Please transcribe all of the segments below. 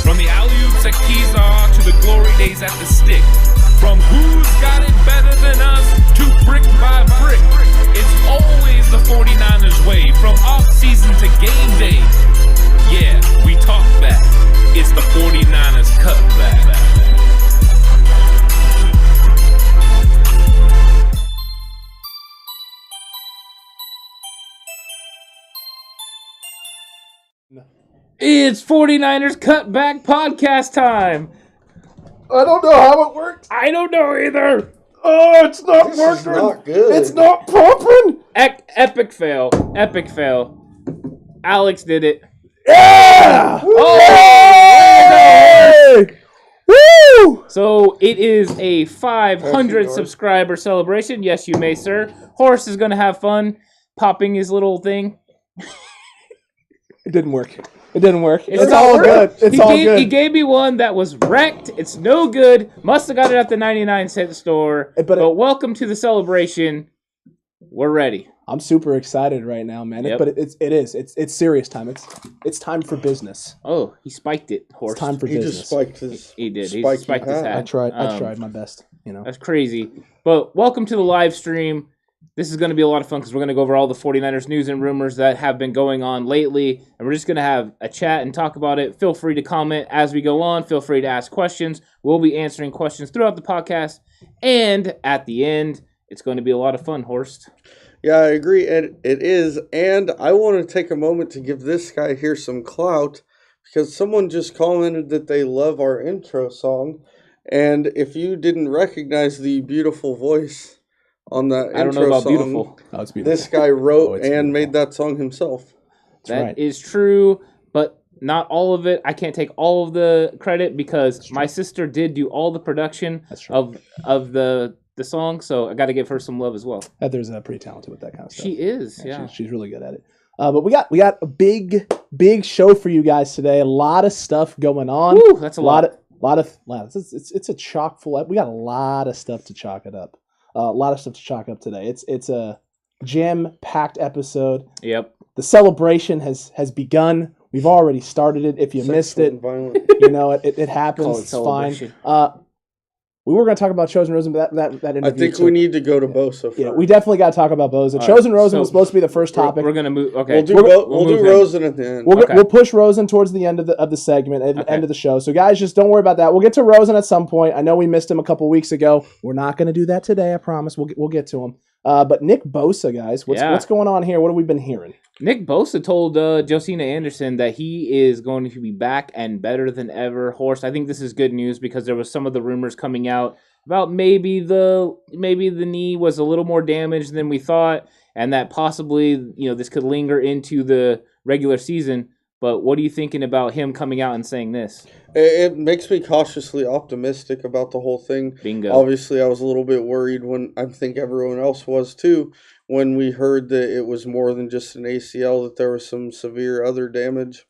From the alley-oops at Keyshaw to the glory days at the stick. From who's got it better than us to brick by brick. It's always the 49ers way, from off-season to game day. Yeah, we talk back. It's the 49ers Cutback. It's 49ers Cutback Podcast time. I don't know how it works. I don't know either. Oh, it's not This working. is not good. It's not pumping. Epic fail. Epic fail. Alex did it. Yeah! Oh! Hey! Woo! So it is a 500 North. subscriber celebration. Yes, you may, sir. Horace is going to have fun popping his little thing. It didn't work. It didn't work. It's It's not all working. good. It's all He good. gave me one that was wrecked. It's no good. Must have got it at the 99-cent store. But But welcome to the celebration. We're ready. I'm super excited right now, man. Yep. But it's serious time. It's time for business. Oh, he spiked it, Horse. It's time for He business. just spiked his. He did. He spiky spiked his hat. hat. I tried. I Um, tried my best. You know. That's crazy. But welcome to the live stream. This is going to be a lot of fun because we're going to go over all the 49ers news and rumors that have been going on lately. And we're just going to have a chat and talk about it. Feel free to comment as we go on. Feel free to ask questions. We'll be answering questions throughout the podcast. And at the end, it's going to be a lot of fun, Horst. Yeah, I agree. It is. And I want to take a moment to give this guy here some clout because someone just commented that they love our intro song. And if you didn't recognize the beautiful voice on that I don't know intro about song, beautiful. Oh, it's beautiful. this guy wrote Oh, it's and beautiful. made that song himself. That is right. true, but not all of it. I can't take all of the credit because my sister did do all the production That's true. of the song, so I got to give her some love as well. Heather's pretty talented with that kind of stuff. She is, yeah. She's really good at it. But we got a big show for you guys today. A lot of stuff going on. Woo, that's a lot. It's a chock full. We got a lot of stuff to chalk it up. A lot of stuff to chalk up today. It's a jam-packed episode. Yep. The celebration has begun. We've already started it. If you missed Sexual it, and violent. you know it happens. Call it It's fine. celebration. We were going to talk about Chosen Rosen, but that interview. I think we need to go to Bosa first. Yeah, we definitely got to talk about Bosa. All Chosen right, Rosen so was supposed to be the first topic. We're gonna move. Okay, We'll do, we'll do move him. Rosen at the end. We'll push Rosen towards the end of the segment, at the Okay. end of the show. So, guys, just don't worry about that. We'll get to Rosen at some point. I know we missed him a couple weeks ago. We're not going to do that today. I promise. We'll get to him. But Nick Bosa, guys, what's going on here? What have we been hearing? Nick Bosa told Josina Anderson that he is going to be back and better than ever. Horst, I think this is good news because there was some of the rumors coming out about maybe the knee was a little more damaged than we thought, and that possibly this could linger into the regular season. But what are you thinking about him coming out and saying this? It makes me cautiously optimistic about the whole thing. Bingo. Obviously, I was a little bit worried when I think everyone else was too, when we heard that it was more than just an ACL, that there was some severe other damage.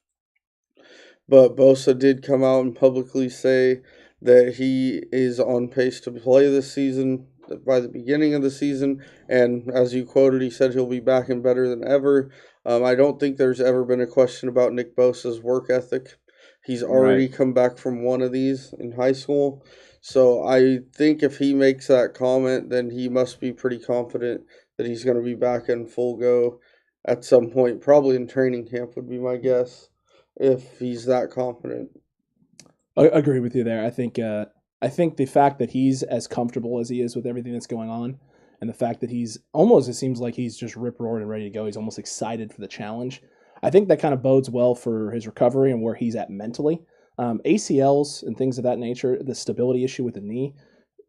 But Bosa did come out and publicly say that he is on pace to play this season by the beginning of the season. And as you quoted, he said he'll be back and better than ever. I don't think there's ever been a question about Nick Bosa's work ethic. He's already come back from one of these in high school. So I think if he makes that comment, then he must be pretty confident that he's going to be back in full go at some point. Probably in training camp would be my guess, if he's that confident. I agree with you there. I think the fact that he's as comfortable as he is with everything that's going on, and the fact that he's almost, it seems like he's just rip-roaring and ready to go. He's almost excited for the challenge. I think that kind of bodes well for his recovery and where he's at mentally. ACLs and things of that nature, the stability issue with the knee,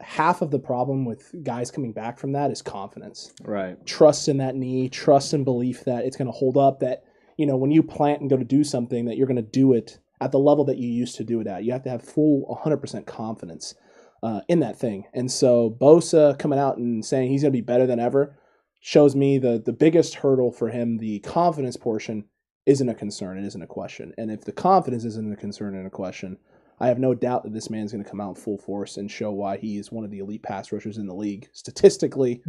half of the problem with guys coming back from that is confidence. Right. Trust in that knee, trust and belief that it's going to hold up, that, when you plant and go to do something, that you're going to do it at the level that you used to do it at. You have to have full 100% confidence in that thing. And so Bosa coming out and saying he's going to be better than ever shows me the biggest hurdle for him, the confidence portion, isn't a concern. It isn't a question. And if the confidence isn't a concern and a question, I have no doubt that this man's going to come out in full force and show why he is one of the elite pass rushers in the league, statistically,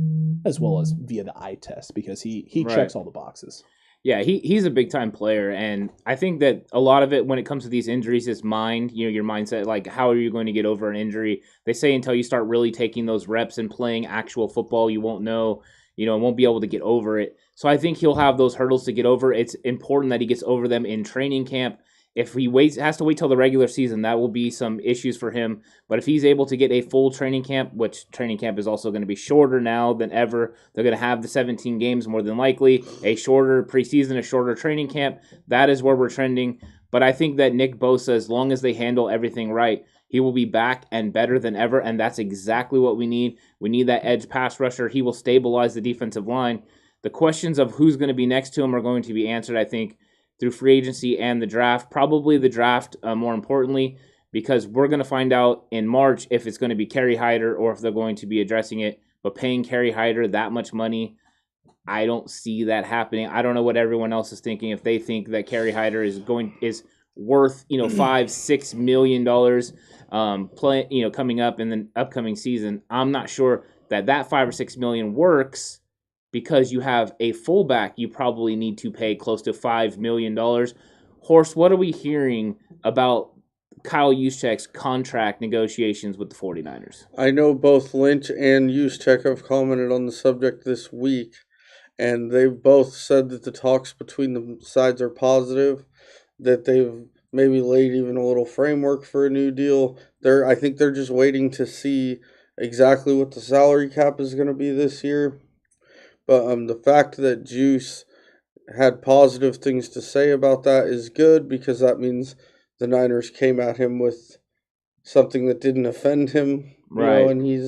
as well as via the eye test, because he Right. checks all the boxes. Yeah, he's a big-time player, and I think that a lot of it, when it comes to these injuries, is mind, your mindset, like how are you going to get over an injury? They say until you start really taking those reps and playing actual football, you won't know, won't be able to get over it. So I think he'll have those hurdles to get over. It's important that he gets over them in training camp. If he has to wait till the regular season, that will be some issues for him. But if he's able to get a full training camp, which training camp is also going to be shorter now than ever, they're going to have the 17 games more than likely, a shorter preseason, a shorter training camp. That is where we're trending. But I think that Nick Bosa, as long as they handle everything right, he will be back and better than ever, and that's exactly what we need. We need that edge pass rusher. He will stabilize the defensive line. The questions of who's going to be next to him are going to be answered, I think, through free agency and the draft. Probably the draft, more importantly, because we're going to find out in March if it's going to be Kerry Hyder or if they're going to be addressing it. But paying Kerry Hyder that much money, I don't see that happening. I don't know what everyone else is thinking. If they think that Kerry Hyder is worth $5-6 million coming up in the upcoming season, I'm not sure that $5 or $6 million works. Because you have a fullback, you probably need to pay close to $5 million. Horst, what are we hearing about Kyle Youscheck's contract negotiations with the 49ers? I know both Lynch and Youscheck have commented on the subject this week, and they've both said that the talks between the sides are positive, that they've maybe laid even a little framework for a new deal. I think they're just waiting to see exactly what the salary cap is going to be this year. But the fact that Juice had positive things to say about that is good, because that means the Niners came at him with something that didn't offend him. Right. And he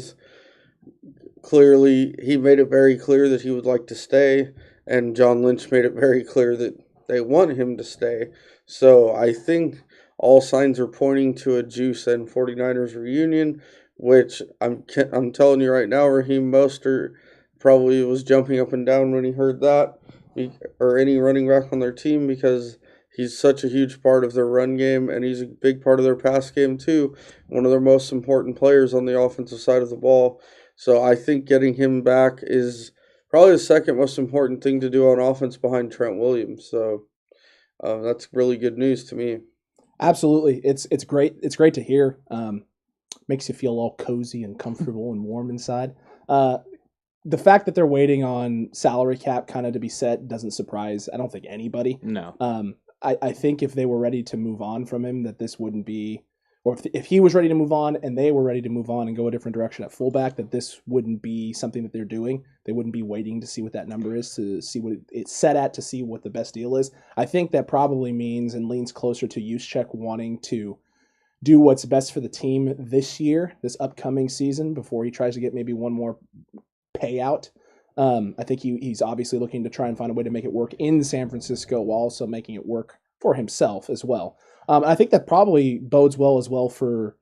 made it very clear that he would like to stay, and John Lynch made it very clear that they want him to stay. So I think all signs are pointing to a Juice and 49ers reunion, which I'm telling you right now, Raheem Mostert probably was jumping up and down when he heard that, or any running back on their team, because he's such a huge part of their run game, and he's a big part of their pass game too, one of their most important players on the offensive side of the ball. So I think getting him back is probably the second most important thing to do on offense behind Trent Williams. So that's really good news to me. Absolutely. It's great. It's great to hear. Makes you feel all cozy and comfortable and warm inside. The fact that they're waiting on salary cap kind of to be set doesn't surprise, I don't think, anybody. No. I think if they were ready to move on from him, that this wouldn't be, or if he was ready to move on and they were ready to move on and go a different direction at fullback, that this wouldn't be something that they're doing. They wouldn't be waiting to see what that number is, to see what it's set at, to see what the best deal is. I think that probably means and leans closer to Youscheck wanting to do what's best for the team this year, this upcoming season, before he tries to get maybe one more payout. I think he's obviously looking to try and find a way to make it work in San Francisco while also making it work for himself as well. I think that probably bodes well as well for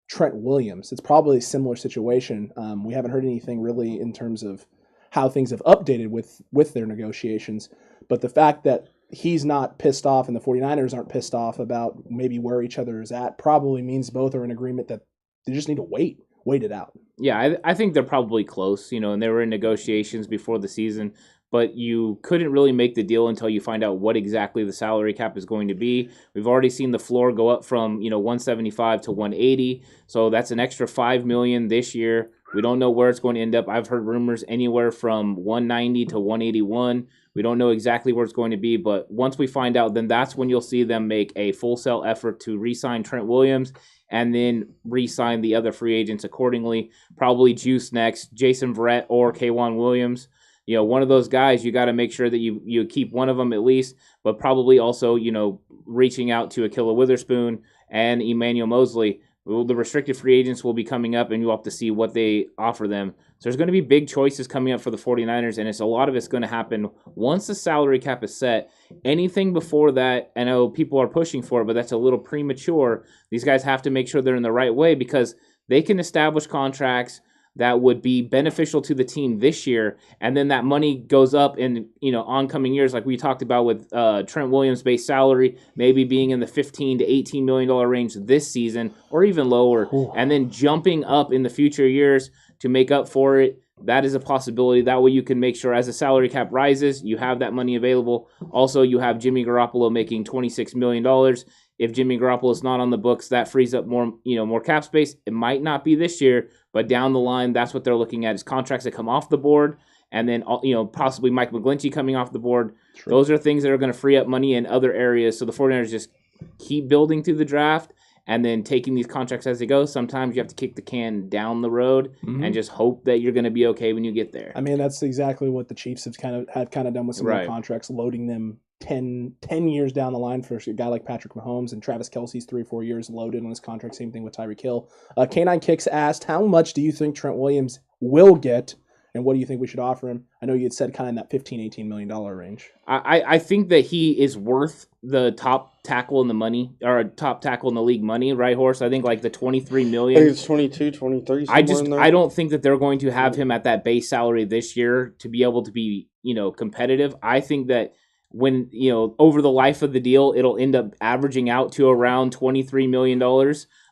Trent Williams. It's probably a similar situation. We haven't heard anything really in terms of how things have updated with their negotiations, but the fact that he's not pissed off and the 49ers aren't pissed off about maybe where each other is at probably means both are in agreement that they just need to wait it out. Yeah, I think they're probably close, and they were in negotiations before the season, but you couldn't really make the deal until you find out what exactly the salary cap is going to be. We've already seen the floor go up from, 175 to 180, so that's an extra $5 million this year. We don't know where it's going to end up. I've heard rumors anywhere from 190 to 181. We don't know exactly where it's going to be, but once we find out, then that's when you'll see them make a full sell effort to re-sign Trent Williams and then re-sign the other free agents accordingly. Probably Juice next, Jason Verrett or K'Wan Williams. One of those guys, you got to make sure that you keep one of them at least, but probably also, reaching out to Akilla Witherspoon and Emmanuel Mosley. The restricted free agents will be coming up, and you'll have to see what they offer them. So there's going to be big choices coming up for the 49ers, and a lot of it's going to happen once the salary cap is set. Anything before that, I know people are pushing for it, but that's a little premature. These guys have to make sure they're in the right way because they can establish contracts that would be beneficial to the team this year, and then that money goes up in oncoming years, like we talked about with Trent Williams' base salary maybe being in the $15 to $18 million range this season, or even lower, and then jumping up in the future years to make up for it that is a possibility. That way you can make sure as the salary cap rises, you have that money available. Also, you have Jimmy Garoppolo making $26 million. If Jimmy Garoppolo is not on the books, that frees up more cap space. It might not be this year, but down the line, that's what they're looking at is contracts that come off the board, and then possibly Mike McGlinchey coming off the board. True. Those are things that are going to free up money in other areas. So the 49ers just keep building through the draft and then taking these contracts as they go. Sometimes you have to kick the can down the road and just hope that you're going to be okay when you get there. I mean, that's exactly what the Chiefs have kind of done with some of their contracts, loading them 10 years down the line for a guy like Patrick Mahomes, and Travis Kelce's 3-4 years loaded on his contract. Same thing with Tyreek Hill. K9 Kicks asked, how much do you think Trent Williams will get, and what do you think we should offer him? I know you had said kind of in that $15-18 million range. I think that he is worth the top tackle in the money, or top tackle in the league money, right, Horse? I think like the $23 million. I think it's 22, 23. I don't think that they're going to have him at that base salary this year to be able to be, competitive. I think that when, over the life of the deal, it'll end up averaging out to around $23 million.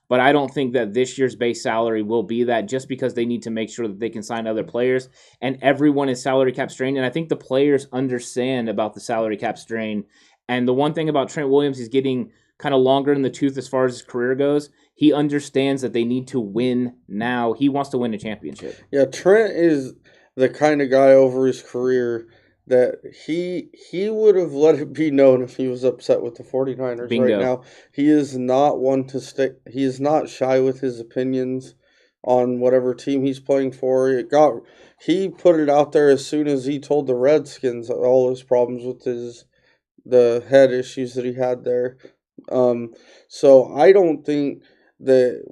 But I don't think that this year's base salary will be that, just because they need to make sure that they can sign other players. And everyone is salary cap strained. And I think the players understand about the salary cap strain. And the one thing about Trent Williams, he's getting kind of longer in the tooth as far as his career goes. He understands that they need to win now. He wants to win a championship. Yeah, Trent is the kind of guy over his career that he would have let it be known if he was upset with the 49ers. Bingo. Right now. He is not one to stick. He is not shy with his opinions on whatever team he's playing for. He put it out there as soon as he told the Redskins all his problems with the head issues that he had there. So I don't think that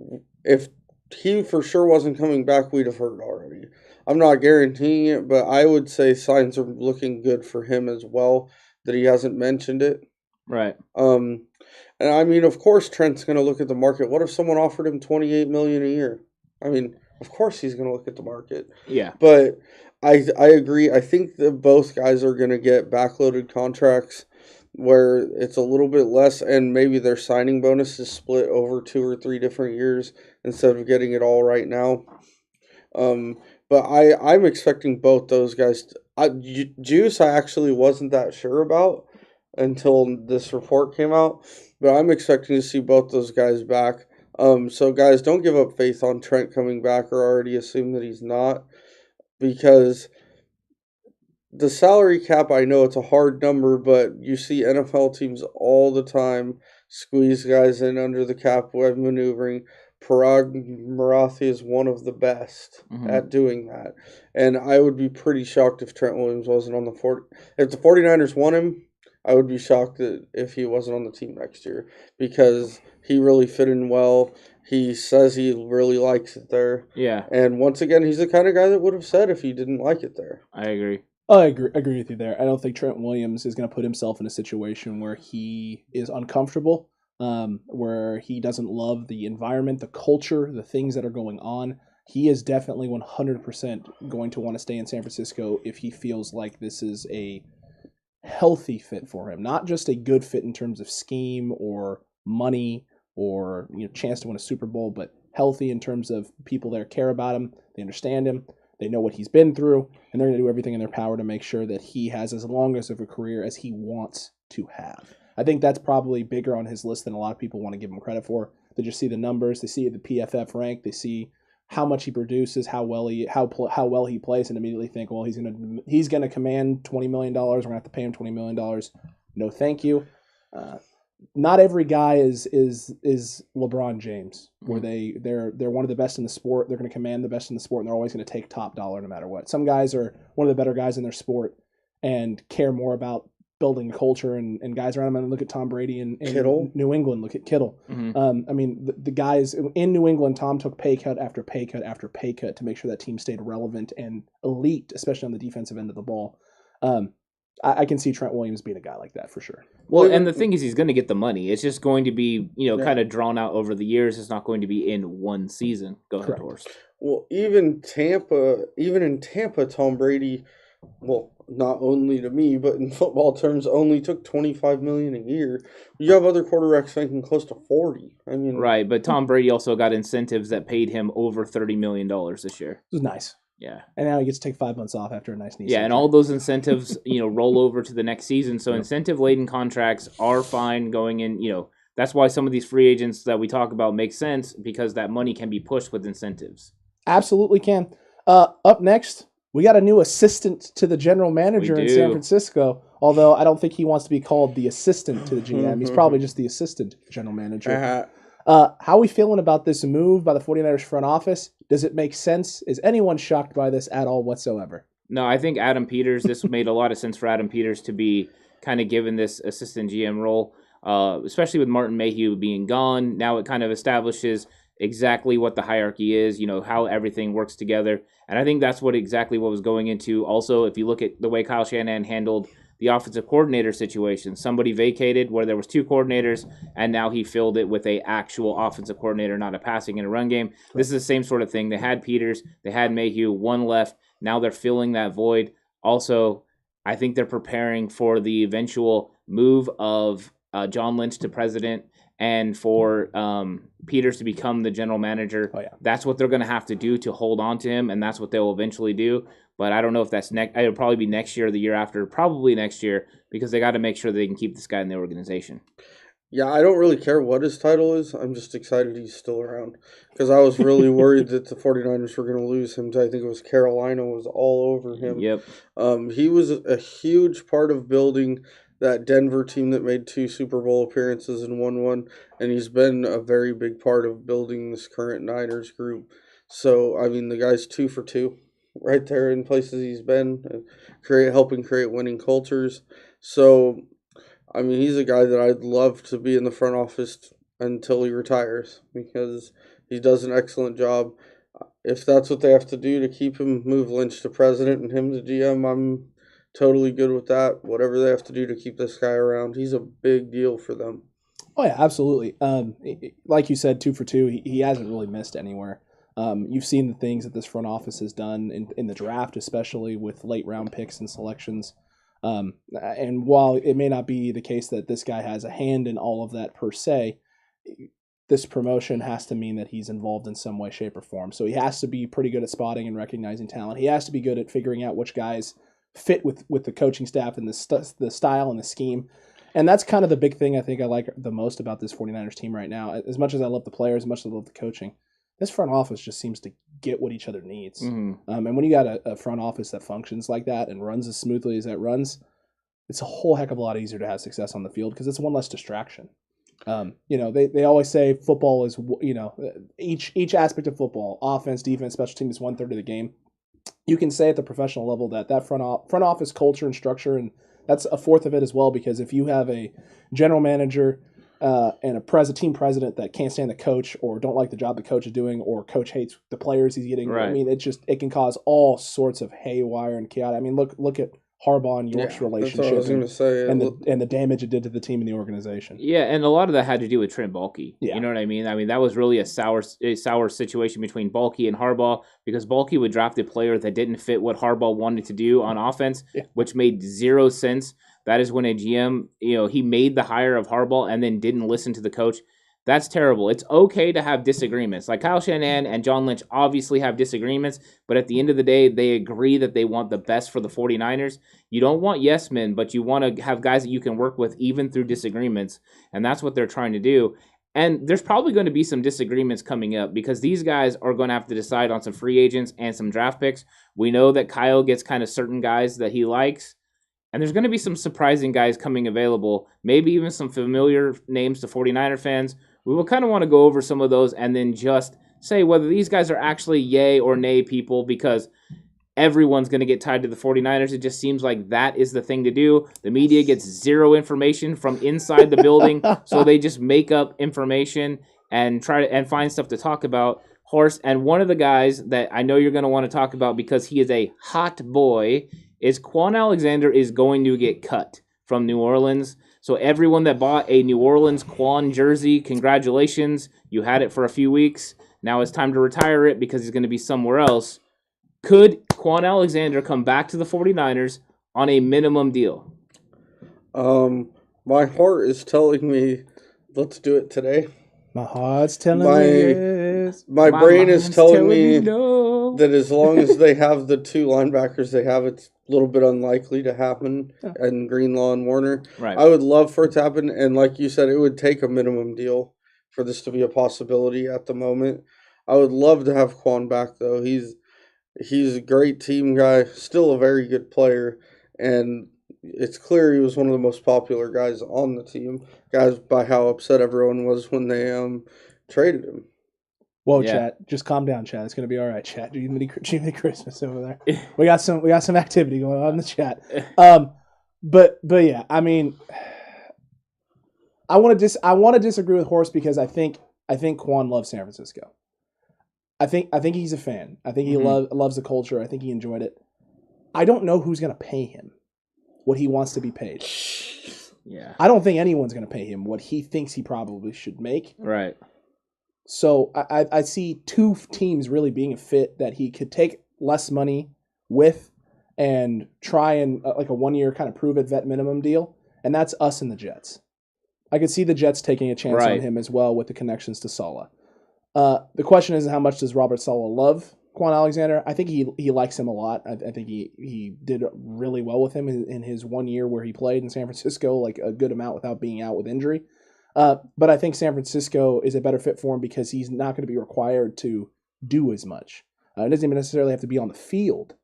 if he for sure wasn't coming back, we'd have heard already. I'm not guaranteeing it, but I would say signs are looking good for him as well, that he hasn't mentioned it. Right. And I mean, of course, Trent's going to look at the market. What if someone offered him $28 million a year? I mean, of course he's going to look at the market. Yeah. But I agree. I think that both guys are going to get backloaded contracts where it's a little bit less, and maybe their signing bonus is split over 2 or 3 different years instead of getting it all right now. But I'm expecting both those guys. Juice, I actually wasn't that sure about until this report came out. But I'm expecting to see both those guys back. So, guys, don't give up faith on Trent coming back or already assume that he's not. Because the salary cap, I know it's a hard number, but you see NFL teams all the time squeeze guys in under the cap web maneuvering. Parag Marathi is one of the best at doing that. And I would be pretty shocked if Trent Williams wasn't on the 40. If the 49ers want him, I would be shocked if he wasn't on the team next year, because he really fit in well. He says he really likes it there. Yeah. And once again, he's the kind of guy that would have said if he didn't like it there. I agree. I agree with you there. I don't think Trent Williams is going to put himself in a situation where he is uncomfortable. Where he doesn't love the environment, the culture, the things that are going on. He is definitely 100% going to want to stay in San Francisco if he feels like this is a healthy fit for him. Not just a good fit in terms of scheme or money or chance to win a Super Bowl, but healthy in terms of people that care about him, they understand him, they know what he's been through, and they're going to do everything in their power to make sure that he has as long as of a career as he wants to have. I think that's probably bigger on his list than a lot of people want to give him credit for. They just see the numbers, they see the PFF rank, they see how much he produces, how well he plays, and immediately think, well, he's gonna command $20 million. We're gonna have to pay him $20 million. No, thank you. Not every guy is LeBron James, where they're one of the best in the sport. They're going to command the best in the sport, and they're always going to take top dollar no matter what. Some guys are one of the better guys in their sport and care more about building a culture and guys around him. And look at Tom Brady in New England. Look at Kittle. I mean, the guys in New England, Tom took pay cut after pay cut after pay cut to make sure that team stayed relevant and elite, especially on the defensive end of the ball. I can see Trent Williams being a guy like that for sure. Well, and the thing is, he's going to get the money. It's just going to be, kind of drawn out over the years. It's not going to be in one season. Go ahead, Horst. Well, even in Tampa, Tom Brady, well, not only to me, but in football terms, only took $25 million a year. You have other quarterbacks making close to $40. I mean, right, but Tom Brady also got incentives that paid him over $30 million this year. It was nice. Yeah. And now he gets to take 5 months off after a nice knee Yeah, surgery. and all those incentives, roll over to the next season. So incentive-laden contracts are fine going in, that's why some of these free agents that we talk about make sense because that money can be pushed with incentives. Absolutely can. Up next, we got a new assistant to the general manager in San Francisco, although I don't think he wants to be called the assistant to the GM. He's probably just the assistant general manager. How are we feeling about this move by the 49ers front office? Does it make sense? Is anyone shocked by this at all whatsoever? No, I think Adam Peters, this made a lot of sense for Adam Peters to be kind of given this assistant GM role, especially with Martin Mayhew being gone. Now it kind of establishes exactly what the hierarchy is, how everything works together. And I think that's exactly what was going into. Also, if you look at the way Kyle Shanahan handled the offensive coordinator situation, somebody vacated where there was 2 coordinators, and now he filled it with a actual offensive coordinator, not a passing and a run game. This is the same sort of thing. They had Peters, they had Mayhew, 1 left. Now they're filling that void. Also, I think they're preparing for the eventual move of John Lynch to president and for Peters to become the general manager. Oh, yeah. That's what they're going to have to do to hold on to him, and that's what they'll eventually do. But I don't know if that's next. It'll probably be next year or the year after, probably next year, because they got to make sure they can keep this guy in the organization. Yeah, I don't really care what his title is. I'm just excited he's still around because I was really worried that the 49ers were going to lose him. I think it was Carolina was all over him. Yep. He was a huge part of building that Denver team that made 2 Super Bowl appearances and won 1, and he's been a very big part of building this current Niners group. So, I mean, the guy's 2 for 2 right there in places he's been, helping create winning cultures. So, I mean, he's a guy that I'd love to be in the front office until he retires because he does an excellent job. If that's what they have to do to keep him, move Lynch to president and him to GM, I'm totally good with that. Whatever they have to do to keep this guy around, he's a big deal for them. Oh, yeah, absolutely. Like you said, 2 for 2, he hasn't really missed anywhere. You've seen the things that this front office has done in the draft, especially with late round picks and selections. And while it may not be the case that this guy has a hand in all of that per se, this promotion has to mean that he's involved in some way, shape, or form. So he has to be pretty good at spotting and recognizing talent. He has to be good at figuring out which guys fit with the coaching staff and the style and the scheme. And that's kind of the big thing I think I like the most about this 49ers team right now. As much as I love the players, as much as I love the coaching, this front office just seems to get what each other needs. Mm-hmm. And when you got a front office that functions like that and runs as smoothly as that runs, it's a whole heck of a lot easier to have success on the field because it's one less distraction. They always say football is, each aspect of football, offense, defense, special team is 1/3 of the game. You can say at the professional level that front office culture and structure, and that's 1/4 of it as well, because if you have a general manager and a team president that can't stand the coach or don't like the job the coach is doing or coach hates the players he's getting, right. I mean, it can cause all sorts of haywire and chaos. I mean, look at Harbaugh and York's relationship and the damage it did to the team and the organization. Yeah, and a lot of that had to do with Trent Baalke. Yeah. You know what I mean? I mean, that was really a sour situation between Baalke and Harbaugh because Baalke would draft a player that didn't fit what Harbaugh wanted to do on offense, which made zero sense. That is when a GM, he made the hire of Harbaugh and then didn't listen to the coach. That's terrible. It's okay to have disagreements. Like Kyle Shanahan and John Lynch obviously have disagreements, but at the end of the day, they agree that they want the best for the 49ers. You don't want yes men, but you want to have guys that you can work with even through disagreements, and that's what they're trying to do. And there's probably going to be some disagreements coming up because these guys are going to have to decide on some free agents and some draft picks. We know that Kyle gets kind of certain guys that he likes, and there's going to be some surprising guys coming available, maybe even some familiar names to 49er fans. We will kind of want to go over some of those and then just say whether these guys are actually yay or nay people because everyone's going to get tied to the 49ers. It just seems like that is the thing to do. The media gets zero information from inside the building, so they just make up information and try to find stuff to talk about. Horse, and one of the guys that I know you're going to want to talk about because he is a hot boy is Quan Alexander is going to get cut from New Orleans. So everyone that bought a New Orleans Quan jersey, congratulations. You had it for a few weeks. Now it's time to retire it because he's going to be somewhere else. Could Quan Alexander come back to the 49ers on a minimum deal? My heart is telling me let's do it today. My heart's telling me is. My brain is mind's telling me no. that as long as they have the two linebackers they have, it's a little bit unlikely to happen. And Greenlaw and Warner. Right. I would love for it to happen, and like you said, it would take a minimum deal for this to be a possibility at the moment. I would love to have Quan back, though. He's a great team guy, still a very good player, and it's clear he was one of the most popular guys on the team. Guys, by how upset everyone was when they traded him. Whoa, chat! Just calm down, chat. It's gonna be all right, chat. Jiminy Christmas over there. We got some activity going on in the chat. But yeah, I mean, I want to disagree with Horst because I think Quan loves San Francisco. I think he's a fan. I think he loves the culture. I think he enjoyed it. I don't know who's gonna pay him what he wants to be paid. Yeah. I don't think anyone's gonna pay him what he thinks he probably should make. Right. So I see two teams really being a fit that he could take less money with and try and like a 1 year kind of prove it vet minimum deal, and that's us and the Jets. I could see the Jets taking a chance on him as well with the connections to Saleh. The question is, how much does Robert Saleh love Quan Alexander? I think he likes him a lot. I think he did really well with him in his 1 year where he played in San Francisco, like a good amount without being out with injury. But I think San Francisco is a better fit for him because he's not going to be required to do as much. It doesn't even necessarily have to be on the field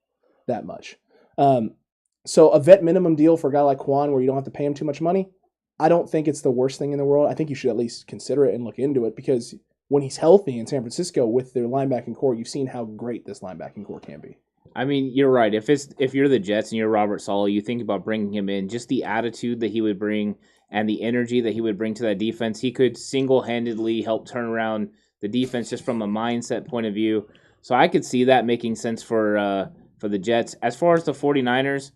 that much. So a vet minimum deal for a guy like Quan where you don't have to pay him too much money, I don't think it's the worst thing in the world. I think you should at least consider it and look into it because when he's healthy in San Francisco with their linebacking core, you've seen how great this linebacking core can be. I mean, you're right. If you're the Jets and you're Robert Saleh, you think about bringing him in, just the attitude that he would bring and the energy that he would bring to that defense, he could single-handedly help turn around the defense just from a mindset point of view. So I could see that making sense for the Jets. As far as the 49ers,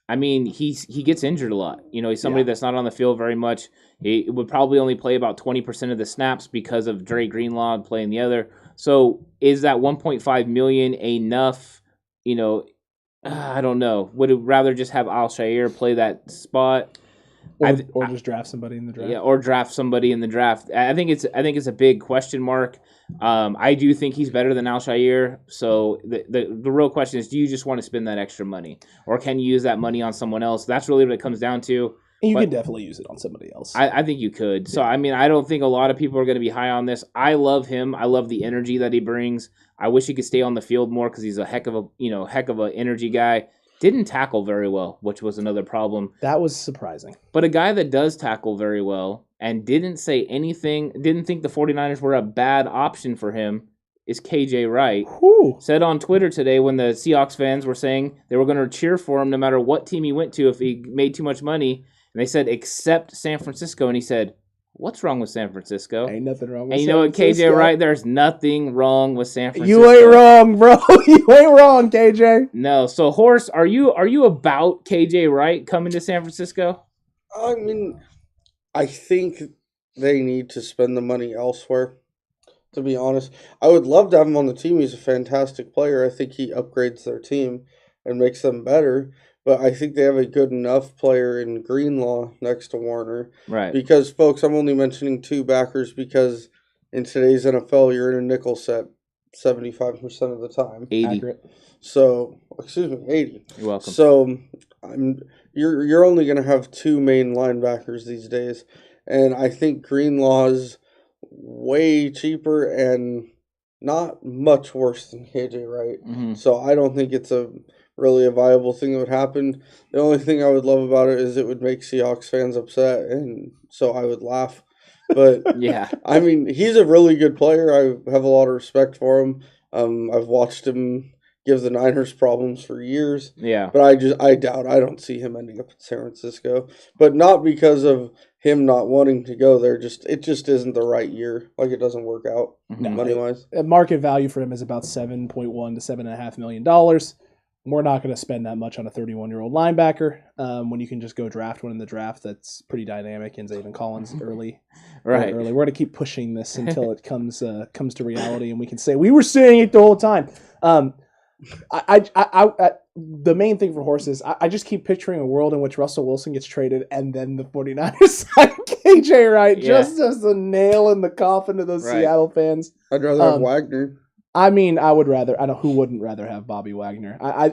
I mean, he gets injured a lot. You know, he's somebody that's not on the field very much. He would probably only play about 20% of the snaps because of Dre Greenlaw playing the other. So is that $1.5 million enough? You know, I don't know. Would it rather just have Al-Shaair play that spot? Or just draft somebody in the draft. Yeah, or draft somebody in the draft. I think it's a big question mark. I do think he's better than Al-Shaair. So the real question is, do you just want to spend that extra money? Or can you use that money on someone else? That's really what it comes down to. And you can definitely use it on somebody else. I think you could. So, I mean, I don't think a lot of people are going to be high on this. I love him. I love the energy that he brings. I wish he could stay on the field more because he's a heck of a energy guy. Didn't tackle very well, which was another problem. That was surprising. But a guy that does tackle very well and didn't say anything, didn't think the 49ers were a bad option for him is KJ Wright. Whew. Said on Twitter today when the Seahawks fans were saying they were going to cheer for him no matter what team he went to if he made too much money. And they said, except San Francisco. And he said, what's wrong with San Francisco? Ain't nothing wrong with and you San know what, Francisco. KJ Wright, there's nothing wrong with San Francisco. You ain't wrong, bro. You ain't wrong, KJ. No. So, Horst, are you about KJ Wright coming to San Francisco? I mean, I think they need to spend the money elsewhere, to be honest. I would love to have him on the team. He's a fantastic player. I think he upgrades their team and makes them better. But I think they have a good enough player in Greenlaw next to Warner. Right. Because, folks, I'm only mentioning two backers because in today's NFL, you're in a nickel set 75% of the time. 80. Accurate. So, 80. You're welcome. So, you're only going to have two main linebackers these days. And I think Greenlaw's way cheaper and not much worse than KJ Wright. Mm-hmm. So, I don't think it's really a viable thing that would happen. The only thing I would love about it is it would make Seahawks fans upset, and so I would laugh. But yeah, I mean, he's a really good player. I have a lot of respect for him. I've watched him give the Niners problems for years. Yeah, but I don't see him ending up in San Francisco. But not because of him not wanting to go there. It just isn't the right year. Like, it doesn't work out money wise. Market value for him is about $7.1 to $7.5 million. We're not going to spend that much on a 31-year-old linebacker when you can just go draft one in the draft that's pretty dynamic and Zaven Collins early. right. Early. We're going to keep pushing this until it comes to reality and we can say, we were saying it the whole time. The main thing for horses, I just keep picturing a world in which Russell Wilson gets traded and then the 49ers sign KJ Wright just as a nail in the coffin to those Seattle fans. I'd rather have Wagner. I mean, I would rather. I don't. Who wouldn't rather have Bobby Wagner? I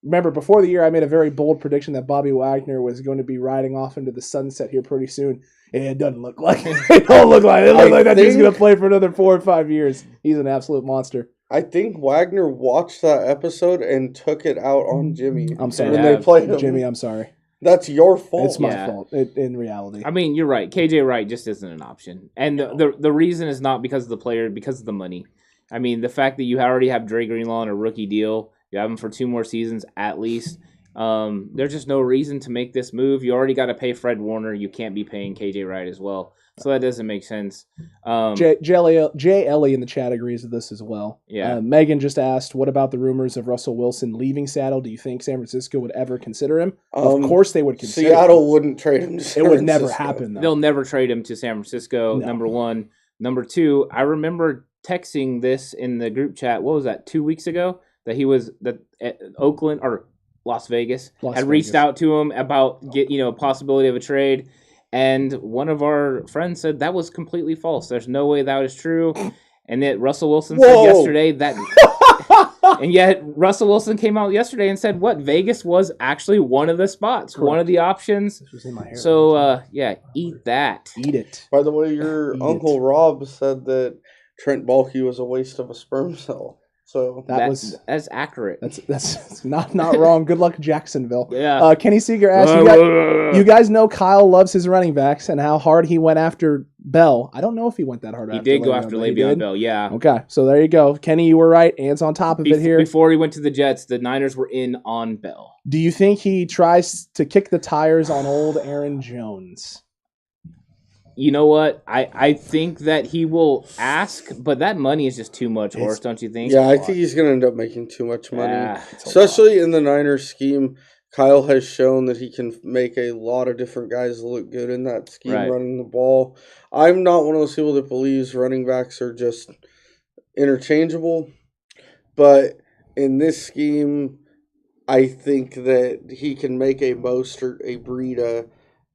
remember before the year, I made a very bold prediction that Bobby Wagner was going to be riding off into the sunset here pretty soon. And it doesn't look like it. It don't look like it. It looks like that dude's going to play for another 4 or 5 years. He's an absolute monster. I think Wagner watched that episode and took it out on Jimmy. I'm sorry. When they played him. Jimmy, I'm sorry. That's your fault. It's my fault in reality. I mean, you're right. KJ Wright just isn't an option. And the reason is not because of the player, because of the money. I mean, the fact that you already have Dre Greenlaw on a rookie deal, you have him for 2 more seasons at least. There's just no reason to make this move. You already got to pay Fred Warner. You can't be paying KJ Wright as well. So that doesn't make sense. Jay Ellie in the chat agrees with this as well. Yeah. Megan just asked, what about the rumors of Russell Wilson leaving Seattle? Do you think San Francisco would ever consider him? Of course they would consider Seattle wouldn't trade him to San It would Francisco. never happen, though. They'll never trade him to San Francisco, number one. Number two, I remember texting this in the group chat, what was that, 2 weeks ago? That he was at Oakland or Las Vegas had reached out to him about possibility of a trade. And one of our friends said that was completely false. There's no way that was true. And yet Russell Wilson said yesterday that... and yet Russell Wilson came out yesterday and said, Vegas was actually one of the spots, one of the options. This was in my hair. So, eat that. Eat it. By the way, your Uncle Rob said that Trent Baalke was a waste of a sperm cell. So that's accurate. That's not wrong. Good luck, Jacksonville. Yeah. Kenny Seeger asked, you guys know Kyle loves his running backs and how hard he went after Bell. I don't know if he went that hard. He did go after Le'Veon Bell. Yeah. Okay, so there you go, Kenny. You were right. Ant's on top of it here. Before he went to the Jets, the Niners were in on Bell. Do you think he tries to kick the tires on old Aaron Jones? You know what? I think that he will ask, but that money is just too much, Horace, don't you think? Yeah, I think he's going to end up making too much money. Especially in the Niners scheme. Kyle has shown that he can make a lot of different guys look good in that scheme running the ball. I'm not one of those people that believes running backs are just interchangeable. But in this scheme, I think that he can make a Mostert, a Breida,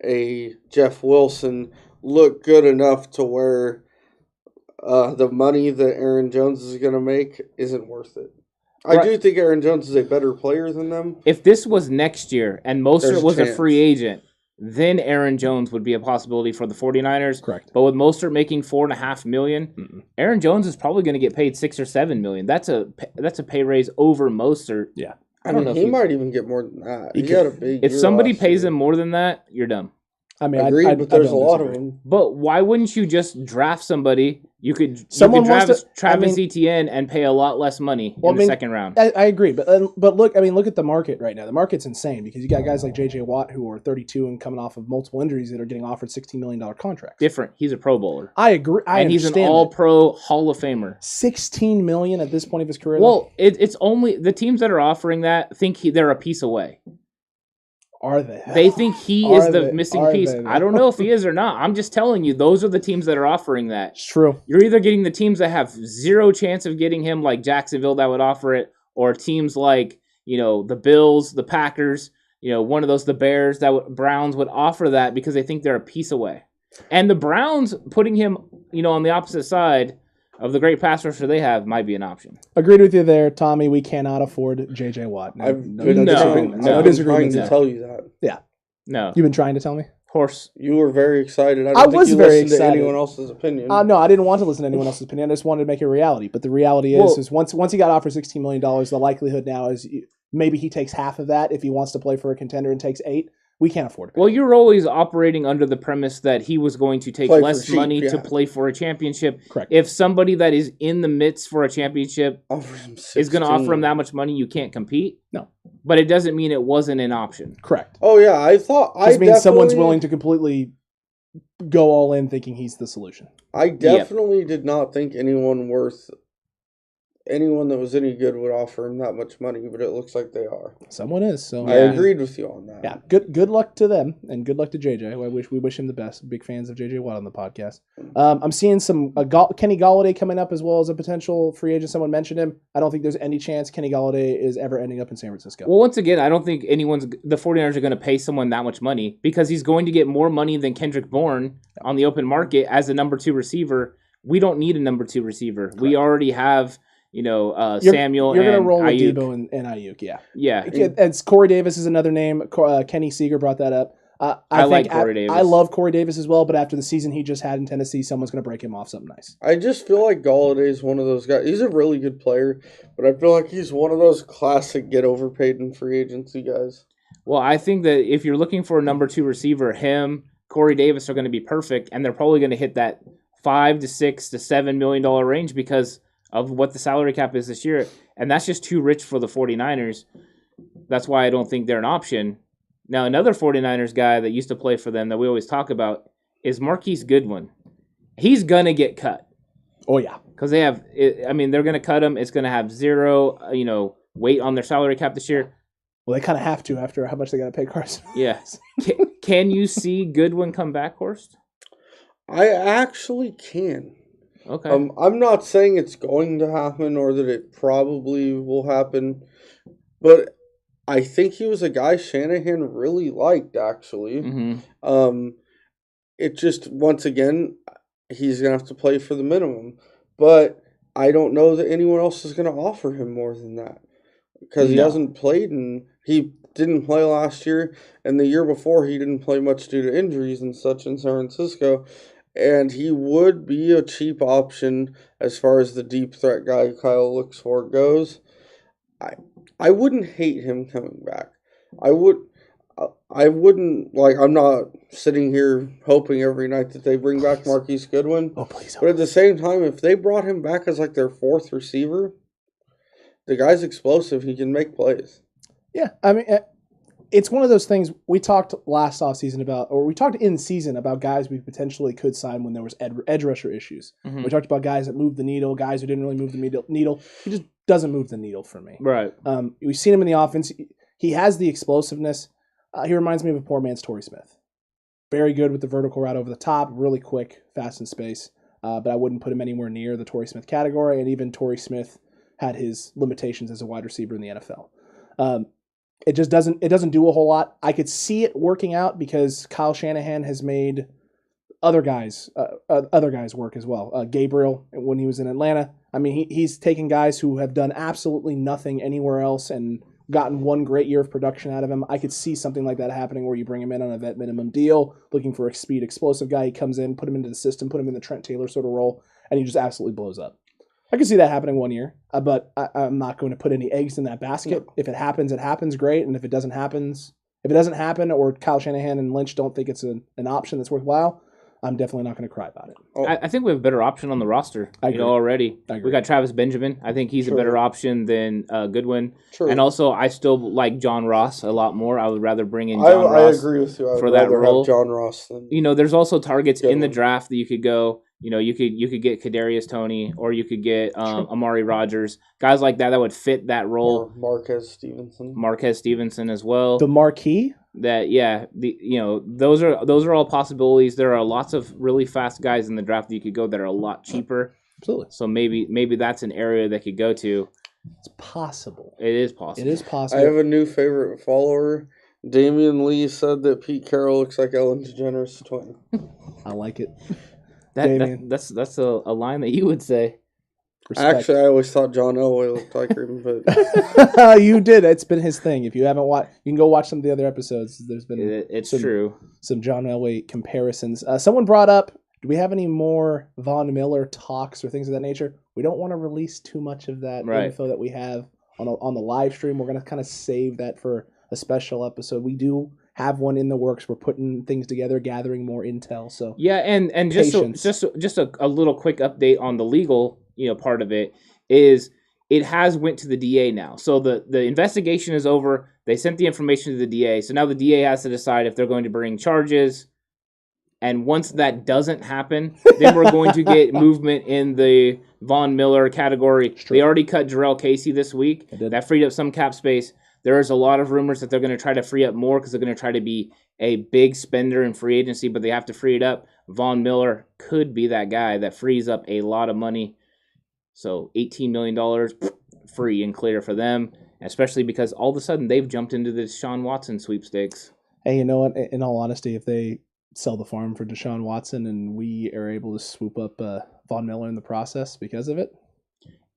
a Jeff Wilson look good enough to where the money that Aaron Jones is going to make isn't worth it. I do think Aaron Jones is a better player than them. If this was next year and Mostert was a free agent, then Aaron Jones would be a possibility for the 49ers. Correct. But with Mostert making $4.5 million, Aaron Jones is probably going to get paid $6 or $7 million. That's a pay raise over Mostert. Yeah. I don't know. He might even get more than that. He got a big. If somebody pays him more than that, you're dumb. I mean, agreed, but there's a lot of them. But why wouldn't you just draft somebody? You could draft Travis Etienne and pay a lot less money in the second round. I agree, but look at the market right now. The market's insane because you got guys like J.J. Watt who are 32 and coming off of multiple injuries that are getting offered $16 million contracts. Different. He's a Pro Bowler. I agree. And he's an All-Pro Hall of Famer. $16 million at this point of his career. Well, it's only the teams that are offering that think they're a piece away. Are they? They think he is the missing piece. I don't know if he is or not. I'm just telling you, those are the teams that are offering that. It's true. You're either getting the teams that have zero chance of getting him, like Jacksonville, that would offer it, or teams like the Bills, the Packers, one of those, the Bears, Browns would offer that because they think they're a piece away. And the Browns putting him, on the opposite side of the great pass rusher they have might be an option. Agreed with you there, Tommy. We cannot afford J.J. Watt. No disagreement to tell you that. Yeah. No. You've been trying to tell me? Horse. You were very excited. I was very excited. To anyone else's opinion. No, I didn't want to listen to anyone else's opinion. I just wanted to make it a reality. But the reality is once he got offered $16 million, the likelihood now is maybe he takes half of that if he wants to play for a contender and takes $8 million. We can't afford it. Well, you're always operating under the premise that he was going to take less money to play for a championship. Correct. If somebody that is in the midst for a championship is going to offer him that much money, you can't compete. No. But it doesn't mean it wasn't an option. Correct. Oh, yeah. I thought... It means someone's willing to completely go all in thinking he's the solution. I definitely did not think anyone worth anyone that was any good would offer him that much money, but it looks like they are. Someone is. So I agreed with you on that. Yeah, good luck to them, and good luck to JJ. We wish him the best. Big fans of JJ Watt on the podcast. I'm seeing some Kenny Goliday coming up as well as a potential free agent. Someone mentioned him. I don't think there's any chance Kenny Goliday is ever ending up in San Francisco. Well, once again, I don't think the 49ers are going to pay someone that much money because he's going to get more money than Kendrick Bourne on the open market as a number 2 receiver. We don't need a number 2 receiver. Correct. We already have, Samuel. You're going to roll Ayuk. with Debo and Ayuk, yeah. Yeah. It's Corey Davis is another name. Kenny Seeger brought that up. I like Corey Davis. I love Corey Davis as well, but after the season he just had in Tennessee, someone's going to break him off something nice. I just feel like Goliday is one of those guys. He's a really good player, but I feel like he's one of those classic get overpaid in free agency guys. Well, I think that if you're looking for a number 2 receiver, him, Corey Davis are going to be perfect, and they're probably going to hit that $5 to $6 to $7 million range because of what the salary cap is this year, and that's just too rich for the 49ers. That's why I don't think they're an option. Now, another 49ers guy that used to play for them that we always talk about is Marquis Goodwin. He's going to get cut. Oh, yeah. Because they're going to cut him. It's going to have zero, weight on their salary cap this year. Well, they kind of have to after how much they got to pay Carson. Yeah. Can you see Goodwin come back, Horst? I actually can. Okay. I'm not saying it's going to happen or that it probably will happen, but I think he was a guy Shanahan really liked, actually. Mm-hmm. It just, once again, he's going to have to play for the minimum. But I don't know that anyone else is going to offer him more than that because he hasn't played, and he didn't play last year, and the year before he didn't play much due to injuries and such in San Francisco. And he would be a cheap option as far as the deep threat guy Kyle looks for goes. I wouldn't hate him coming back. I wouldn't, like, I'm not sitting here hoping every night that they bring back Marquis Goodwin. Oh, please. But at the same time, if they brought him back as like their 4th receiver, the guy's explosive. He can make plays. Yeah, I mean, it's one of those things we talked last offseason about, or we talked in season about guys we potentially could sign when there was edge rusher issues. Mm-hmm. We talked about guys that moved the needle, guys who didn't really move the needle. He just doesn't move the needle for me. Right. We've seen him in the offense. He has the explosiveness. He reminds me of a poor man's Torrey Smith. Very good with the vertical route over the top, really quick, fast in space. But I wouldn't put him anywhere near the Torrey Smith category, and even Torrey Smith had his limitations as a wide receiver in the NFL. It just doesn't do a whole lot. I could see it working out because Kyle Shanahan has made other guys work as well. Gabriel, when he was in Atlanta, I mean, he's taken guys who have done absolutely nothing anywhere else and gotten one great year of production out of him. I could see something like that happening where you bring him in on a vet minimum deal, looking for a speed explosive guy. He comes in, put him into the system, put him in the Trent Taylor sort of role, and he just absolutely blows up. I can see that happening one year, but I'm not going to put any eggs in that basket. No. If it happens, great. And if it doesn't happen, or Kyle Shanahan and Lynch don't think it's an option that's worthwhile, I'm definitely not going to cry about it. I think we have a better option on the roster. Already. We got Travis Benjamin. I think he's a better option than Goodwin. True. And also, I still like John Ross a lot more. I would rather bring in John Ross. I agree with you. For that role. John Ross than there's also targets in the draft that you could go. You could get Kadarius Toney, or you could get Amari Rodgers, guys like that would fit that role. Or Marquez Stevenson as well. The Marquis. Those are all possibilities. There are lots of really fast guys in the draft that you could go that are a lot cheaper. Absolutely. So maybe that's an area they could go to. It's possible. It is possible. I have a new favorite follower. Damian Lee said that Pete Carroll looks like Ellen DeGeneres' twin. I like it. That's a line that you would say. Respect. Actually, I always thought John Elway looked like him, but you did. It's been his thing. If you haven't watched, you can go watch some of the other episodes. There's been some John Elway comparisons. Someone brought up, do we have any more Von Miller talks or things of that nature? We don't want to release too much of that info that we have on the live stream. We're going to kind of save that for a special episode. We do have one in the works. We're putting things together, gathering more intel. So yeah, and just a little quick update on the legal part of it is it has went to the DA now. So the investigation is over. They sent the information to the DA. So now the DA has to decide if they're going to bring charges And once that doesn't happen, then we're going to get movement in the Von Miller category. They already cut Jarrell Casey this week. That freed up some cap space. There is a lot of rumors that they're going to try to free up more because they're going to try to be a big spender in free agency, but they have to free it up. Von Miller could be that guy that frees up a lot of money. So $18 million free and clear for them, especially because all of a sudden they've jumped into the Deshaun Watson sweepstakes. Hey, you know what? In all honesty, if they sell the farm for Deshaun Watson and we are able to swoop up Von Miller in the process because of it,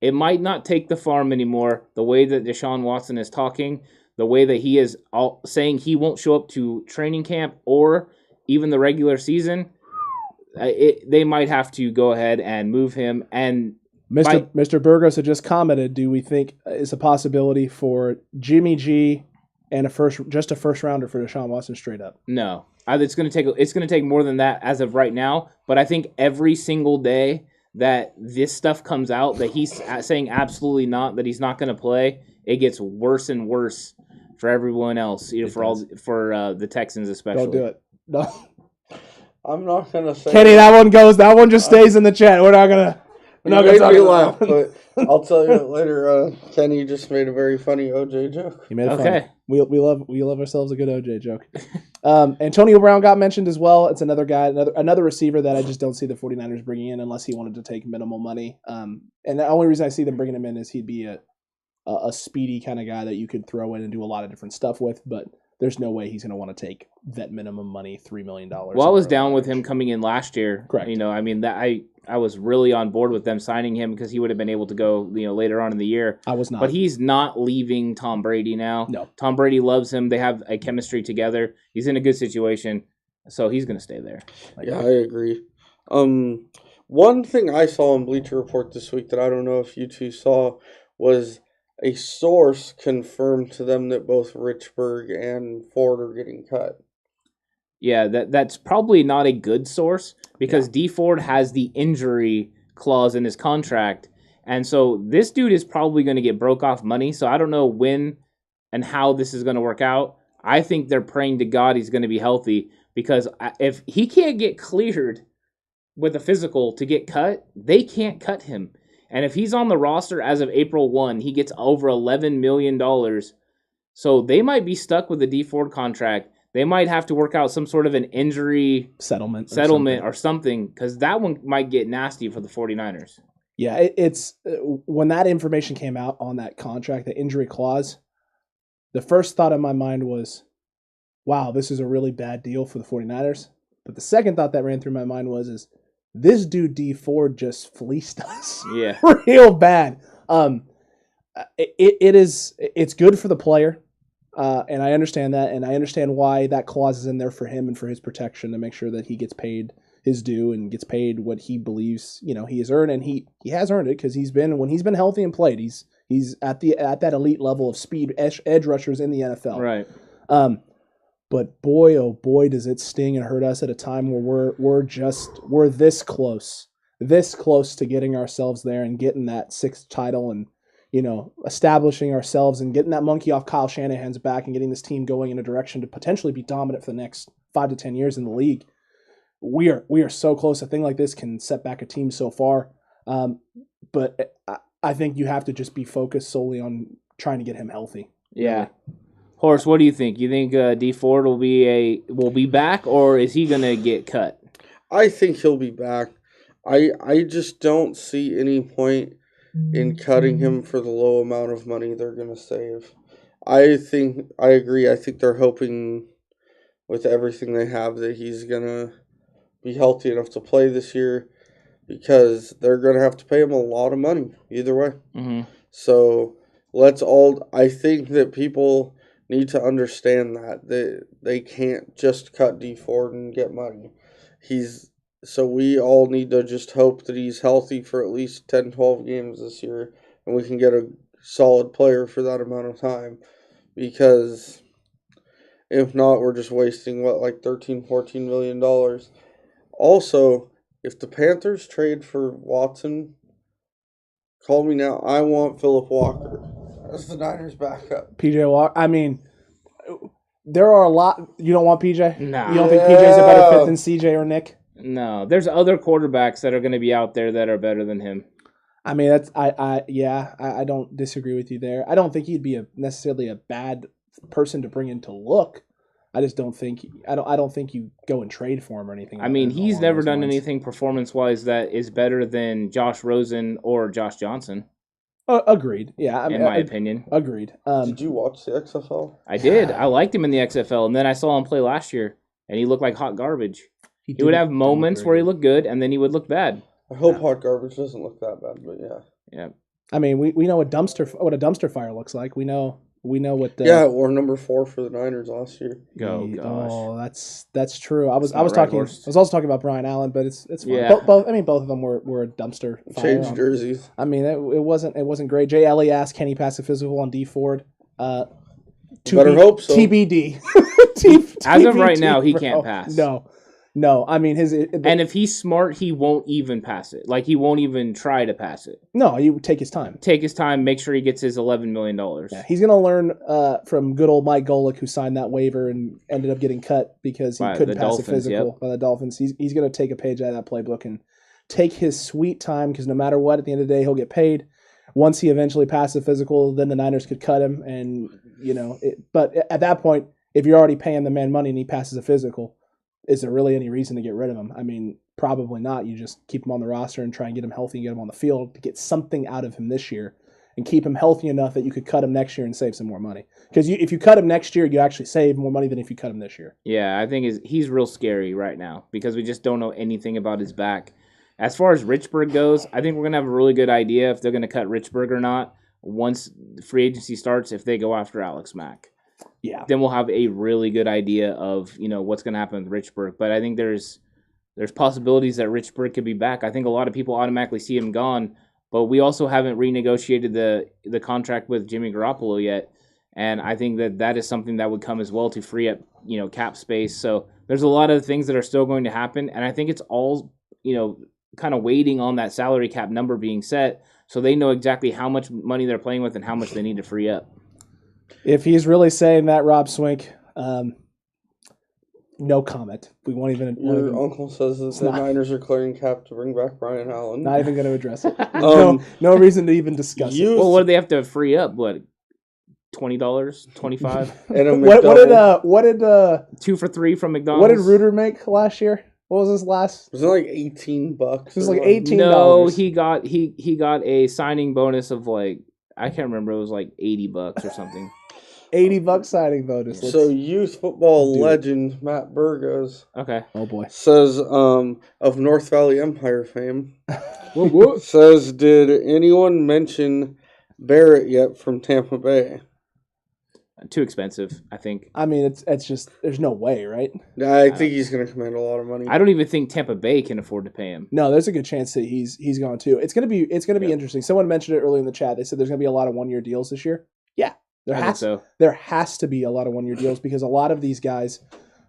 it might not take the farm anymore. The way that Deshaun Watson is talking, the way that he is saying he won't show up to training camp or even the regular season, they might have to go ahead and move him. And Mr. Burgos had just commented, do we think is a possibility for Jimmy G and a first rounder for Deshaun Watson straight up? No. It's going to take more than that as of right now, but I think every single day that this stuff comes out, that he's saying absolutely not, that he's not going to play, it gets worse and worse for everyone else, for the Texans especially. Don't do it. No. I'm not going to say Kenny, that one just stays in the chat. We're not going to laugh, but I'll tell you later. Kenny just made a very funny OJ joke. He made it funny. We love ourselves a good OJ joke. Antonio Brown got mentioned as well. It's another guy, another receiver that I just don't see the 49ers bringing in unless he wanted to take minimal money. And the only reason I see them bringing him in is he'd be a speedy kind of guy that you could throw in and do a lot of different stuff with, but there's no way he's going to want to take that minimum money, $3 million. Well, I was down with him coming in last year. Correct. I was really on board with them signing him because he would have been able to go, later on in the year. I was not. But he's not leaving Tom Brady now. No. Tom Brady loves him. They have a chemistry together. He's in a good situation, so he's going to stay there. Yeah, I agree. One thing I saw on Bleacher Report this week that I don't know if you two saw was a source confirmed to them that both Richberg and Ford are getting cut. Yeah, that's probably not a good source because D Ford has the injury clause in his contract. And so this dude is probably going to get broke off money. So I don't know when and how this is going to work out. I think they're praying to God he's going to be healthy because if he can't get cleared with a physical to get cut, they can't cut him. And if he's on the roster as of April 1, he gets over $11 million. So they might be stuck with the D Ford contract. They might have to work out some sort of an injury settlement or something because that one might get nasty for the 49ers. Yeah, it's when that information came out on that contract, the injury clause, the first thought in my mind was, wow, this is a really bad deal for the 49ers. But the second thought that ran through my mind is this dude D Ford just fleeced us. Yeah. Real bad. It's good for the player. And I understand that, and I understand why that clause is in there for him and for his protection to make sure that he gets paid his due and gets paid what he believes he has earned, and he has earned it because when he's been healthy and played, he's at that elite level of speed edge rushers in the NFL. Right. But boy, oh boy, does it sting and hurt us at a time where we're this close to getting ourselves there and getting that 6th title and establishing ourselves and getting that monkey off Kyle Shanahan's back and getting this team going in a direction to potentially be dominant for the next 5 to 10 years in the league. We are so close. A thing like this can set back a team so far. But I think you have to just be focused solely on trying to get him healthy. Yeah. Horace, what do you think? You think D Ford will be back, or is he going to get cut? I think he'll be back. I just don't see any point in cutting him for the low amount of money they're going to save. I agree. I think they're hoping with everything they have that he's going to be healthy enough to play this year because they're going to have to pay him a lot of money either way. Mm-hmm. So I think that people need to understand that they can't just cut D Ford and get money. So we all need to just hope that he's healthy for at least 10, 12 games this year, and we can get a solid player for that amount of time. Because if not, we're just wasting, $13, $14 million. Also, if the Panthers trade for Watson, call me now. I want Phillip Walker as the Niners backup. PJ Walker, There are a lot. You don't want PJ? Nah. You don't think PJ's a better fit than CJ or Nick? No, there's other quarterbacks that are going to be out there that are better than him. I mean, I don't disagree with you there. I don't think he'd be necessarily a bad person to bring in to look. I just don't think I don't think you go and trade for him or anything. I mean, he's never done anything performance-wise that is better than Josh Rosen or Josh Johnson. Agreed. Yeah, in my opinion. Agreed. Did you watch the XFL? I did. I liked him in the XFL, and then I saw him play last year, and he looked like hot garbage. He would have moments where he looked good, and then he would look bad. I hope hot garbage doesn't look that bad, but yeah. Yeah. I mean, we know what a dumpster fire looks like. We know what the or number 4 for the Niners last year. Gosh. Oh, that's true. I was also talking about Brian Allen, but it's fine. Yeah. Both of them were a dumpster fire. Changed jerseys. I mean, it wasn't great. Jay Ellie asked, can he pass a physical on D Ford? Better hope so. TBD. As of right now, he can't pass. No, I mean and if he's smart, he won't even pass it. Like he won't even try to pass it. No, he would take his time. Make sure he gets his $11 million. Yeah, he's gonna learn from good old Mike Golick, who signed that waiver and ended up getting cut because he couldn't pass a physical by the Dolphins. He's gonna take a page out of that playbook and take his sweet time because no matter what, at the end of the day, he'll get paid. Once he eventually passes a physical, then the Niners could cut him, and but at that point, if you're already paying the man money and he passes a physical, is there really any reason to get rid of him? I mean, probably not. You just keep him on the roster and try and get him healthy and get him on the field to get something out of him this year and keep him healthy enough that you could cut him next year and save some more money. Because if you cut him next year, you actually save more money than if you cut him this year. Yeah, I think he's real scary right now because we just don't know anything about his back. As far as Richberg goes, I think we're going to have a really good idea if they're going to cut Richberg or not once free agency starts if they go after Alex Mack. Yeah. Then we'll have a really good idea of, what's going to happen with Richberg. But I think there's possibilities that Richberg could be back. I think a lot of people automatically see him gone, but we also haven't renegotiated the contract with Jimmy Garoppolo yet. And I think that is something that would come as well to free up, cap space. So there's a lot of things that are still going to happen. And I think it's all, kind of waiting on that salary cap number being set so they know exactly how much money they're playing with and how much they need to free up. If he's really saying that, Rob Swink, no comment. We won't even. Your uncle says that the Niners are clearing cap to bring back Brian Allen. Not even going to address it. No reason to even discuss it. Well, what do they have to free up? What, $20, $25? And what did 2 for $3 from McDonald's? What did Reuter make last year? What was his last? Was it like $18? It was like $18. No, he got a signing bonus of like I can't remember. It was like $80 or something. $80 signing bonus. So youth football legend Matt Burgos. Okay. Oh boy. Says of North Valley Empire fame. Says, did anyone mention Barrett yet from Tampa Bay? Too expensive, I think. I mean, it's just there's no way, right? I think he's going to command a lot of money. I don't even think Tampa Bay can afford to pay him. No, there's a good chance that he's gone too. It's gonna be interesting. Someone mentioned it earlier in the chat. They said there's gonna be a lot of 1-year deals this year. Yeah, there has to be a lot of 1-year deals because a lot of these guys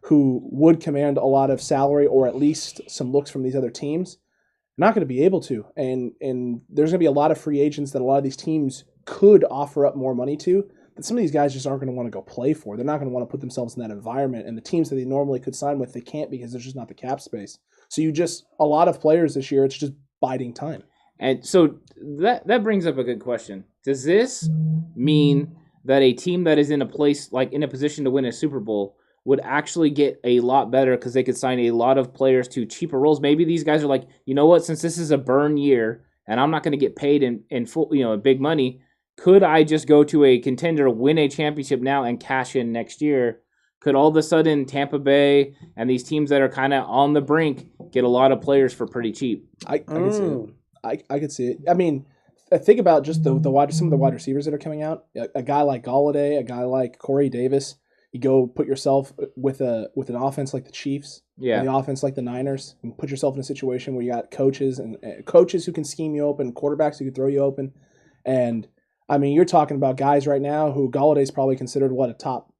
who would command a lot of salary or at least some looks from these other teams are not going to be able to. And there's going to be a lot of free agents that a lot of these teams could offer up more money to. That some of these guys just aren't going to want to go play for. They're not going to want to put themselves in that environment. And the teams that they normally could sign with, they can't because there's just not the cap space. So a lot of players this year, it's just biding time. And so that brings up a good question. Does this mean that a team that is in a place, like in a position to win a Super Bowl, would actually get a lot better because they could sign a lot of players to cheaper roles? Maybe these guys are like, you know what, since this is a burn year and I'm not going to get paid in full, big money, could I just go to a contender, win a championship now, and cash in next year? Could all of a sudden Tampa Bay and these teams that are kind of on the brink get a lot of players for pretty cheap? I can see it. I could see it. I mean, think about just some of the wide receivers that are coming out. A guy like Goliday, a guy like Corey Davis. You go put yourself with an offense like the Chiefs, and the offense like the Niners, and put yourself in a situation where you got coaches who can scheme you open, quarterbacks who can throw you open, and I mean, you're talking about guys right now who Galladay's probably considered, a top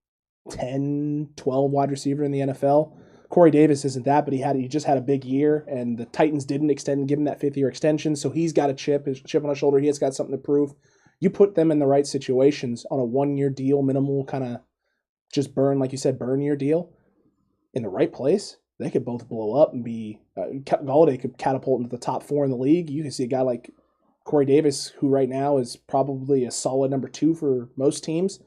10, 12 wide receiver in the NFL. Corey Davis isn't that, but he just had a big year, and the Titans didn't give him that 5th-year extension, so he's got his chip on his shoulder. He has got something to prove. You put them in the right situations on a 1-year deal, minimal kind of just burn, like you said, burn your deal in the right place, they could both blow up and be Goliday could catapult into the top 4 in the league. You can see a guy like Corey Davis, who right now is probably a solid number 2 for most teams,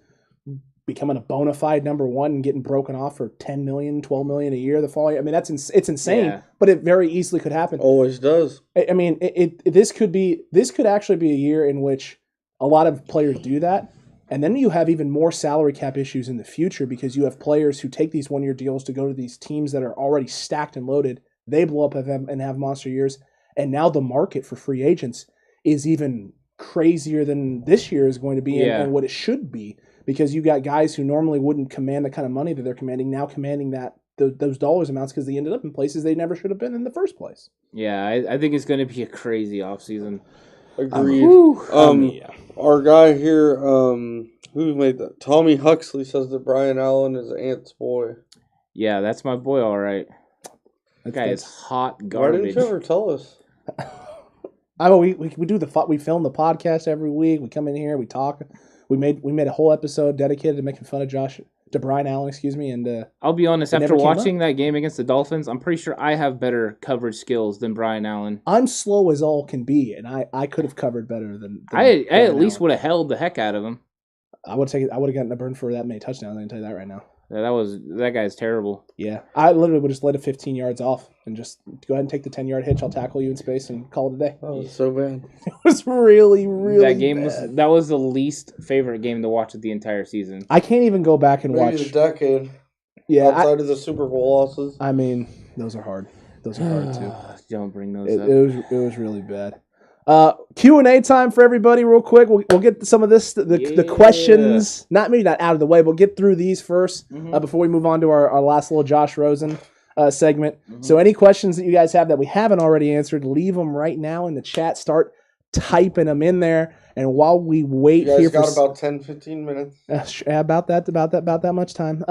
becoming a bona fide number 1 and getting broken off for $10 million, $12 million a year the following. I mean, it's insane, but it very easily could happen. Always does. I mean, this could actually be a year in which a lot of players do that. And then you have even more salary cap issues in the future because you have players who take these 1-year deals to go to these teams that are already stacked and loaded. They blow up and have monster years. And now the market for free agents is even crazier than this year is going to be and what it should be, because you got guys who normally wouldn't command the kind of money that they're commanding now commanding those dollars amounts because they ended up in places they never should have been in the first place. Yeah, I think it's going to be a crazy offseason. Agreed. Our guy here, who made that? Tommy Huxley says that Brian Allen is Ant's boy. Yeah, that's my boy, all right. That guy is hot garbage. Why didn't you ever tell us? We do we film the podcast every week. We come in here, we talk. We made a whole episode dedicated to making fun of Brian Allen, and I'll be honest, after watching that game against the Dolphins, I'm pretty sure I have better coverage skills than Brian Allen. I'm slow as all can be, and I could have covered better than I at least would have held the heck out of him. I would have gotten a burn for that many touchdowns. I can tell you that right now. Yeah, that guy's terrible. Yeah, I literally would just let it 15 yards off and just go ahead and take the 10-yard hitch. I'll tackle you in space and call it a day. That was so bad. It was really, really that game bad. was the least favorite game to watch of the entire season. I can't even go back and watch. Maybe the decade. Yeah, outside of the Super Bowl losses. I mean, those are hard. Those are hard too. Don't bring those up. It was really bad. Q&A time for everybody real quick. We'll get some of the questions, maybe not out of the way, but we'll get through these first before we move on to our last little Josh Rosen segment. So any questions that you guys have that we haven't already answered, leave them right now in the chat. Start typing them in there. And while we wait you guys here got about 10-15 minutes. About that much time.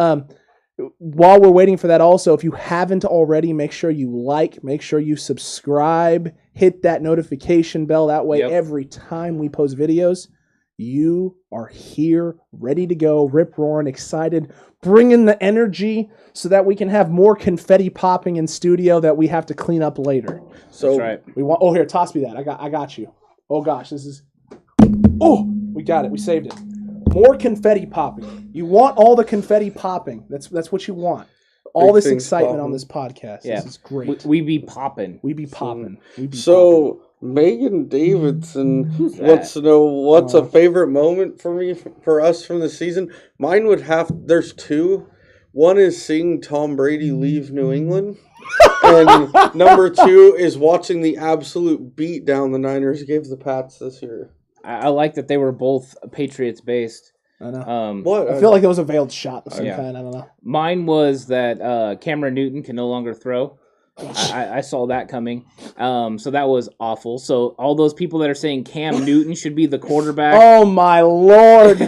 While we're waiting for that also, if you haven't already, make sure you subscribe, hit that notification bell. That way, every time we post videos, you are here, ready to go, rip-roaring, excited, bringing the energy so that we can have more confetti popping in studio that we have to clean up later. So that's right. Here, toss me that. I got you. Oh, gosh, we got it. We saved it. More confetti popping. You want all the confetti popping. That's what you want. All this excitement on this podcast. Yeah. This is great. We be popping. Megan Davidson wants to know what's a favorite moment for us from the season. Mine there's 2. One is seeing Tom Brady leave New England. And number 2 is watching the absolute beat down the Niners gave the Pats this year. I like that they were both Patriots based. I know. I feel like it was a veiled shot of some kind. I don't know. Mine was that Cameron Newton can no longer throw. I saw that coming. So that was awful. So all those people that are saying Cam Newton should be the quarterback. Oh my Lord.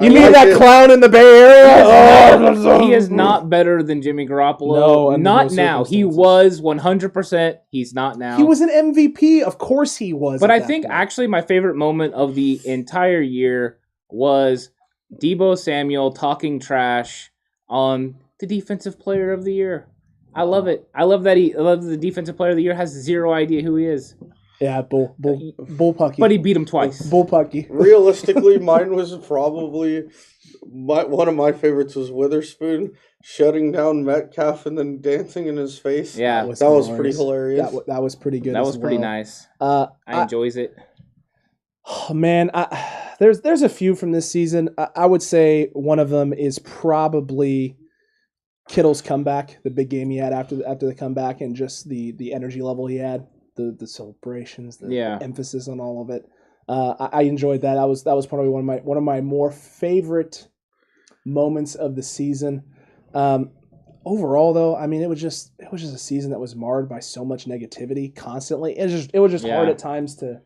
You mean that clown in the Bay Area? He is not better than Jimmy Garoppolo. No, not now. He was 100%. He's not now. He was an MVP. Of course he was. But I think actually my favorite moment of the entire year was Deebo Samuel talking trash on the Defensive Player of the Year. I love it. I love the Defensive Player of the Year has zero idea who he is. Yeah, bullpucky. But he beat him twice. Bullpucky. Realistically, mine was probably one of my favorites was Witherspoon shutting down Metcalf and then dancing in his face. Yeah, that was pretty hilarious. That was pretty good. That was pretty nice. I enjoys it. Oh man, there's a few from this season. I would say one of them is probably Kittle's comeback, the big game he had after the comeback, and just the energy level he had. The celebrations, the emphasis on all of it. I enjoyed that. That was probably one of my more favorite moments of the season. Overall, though, I mean, it was just a season that was marred by so much negativity constantly. It was just hard at times to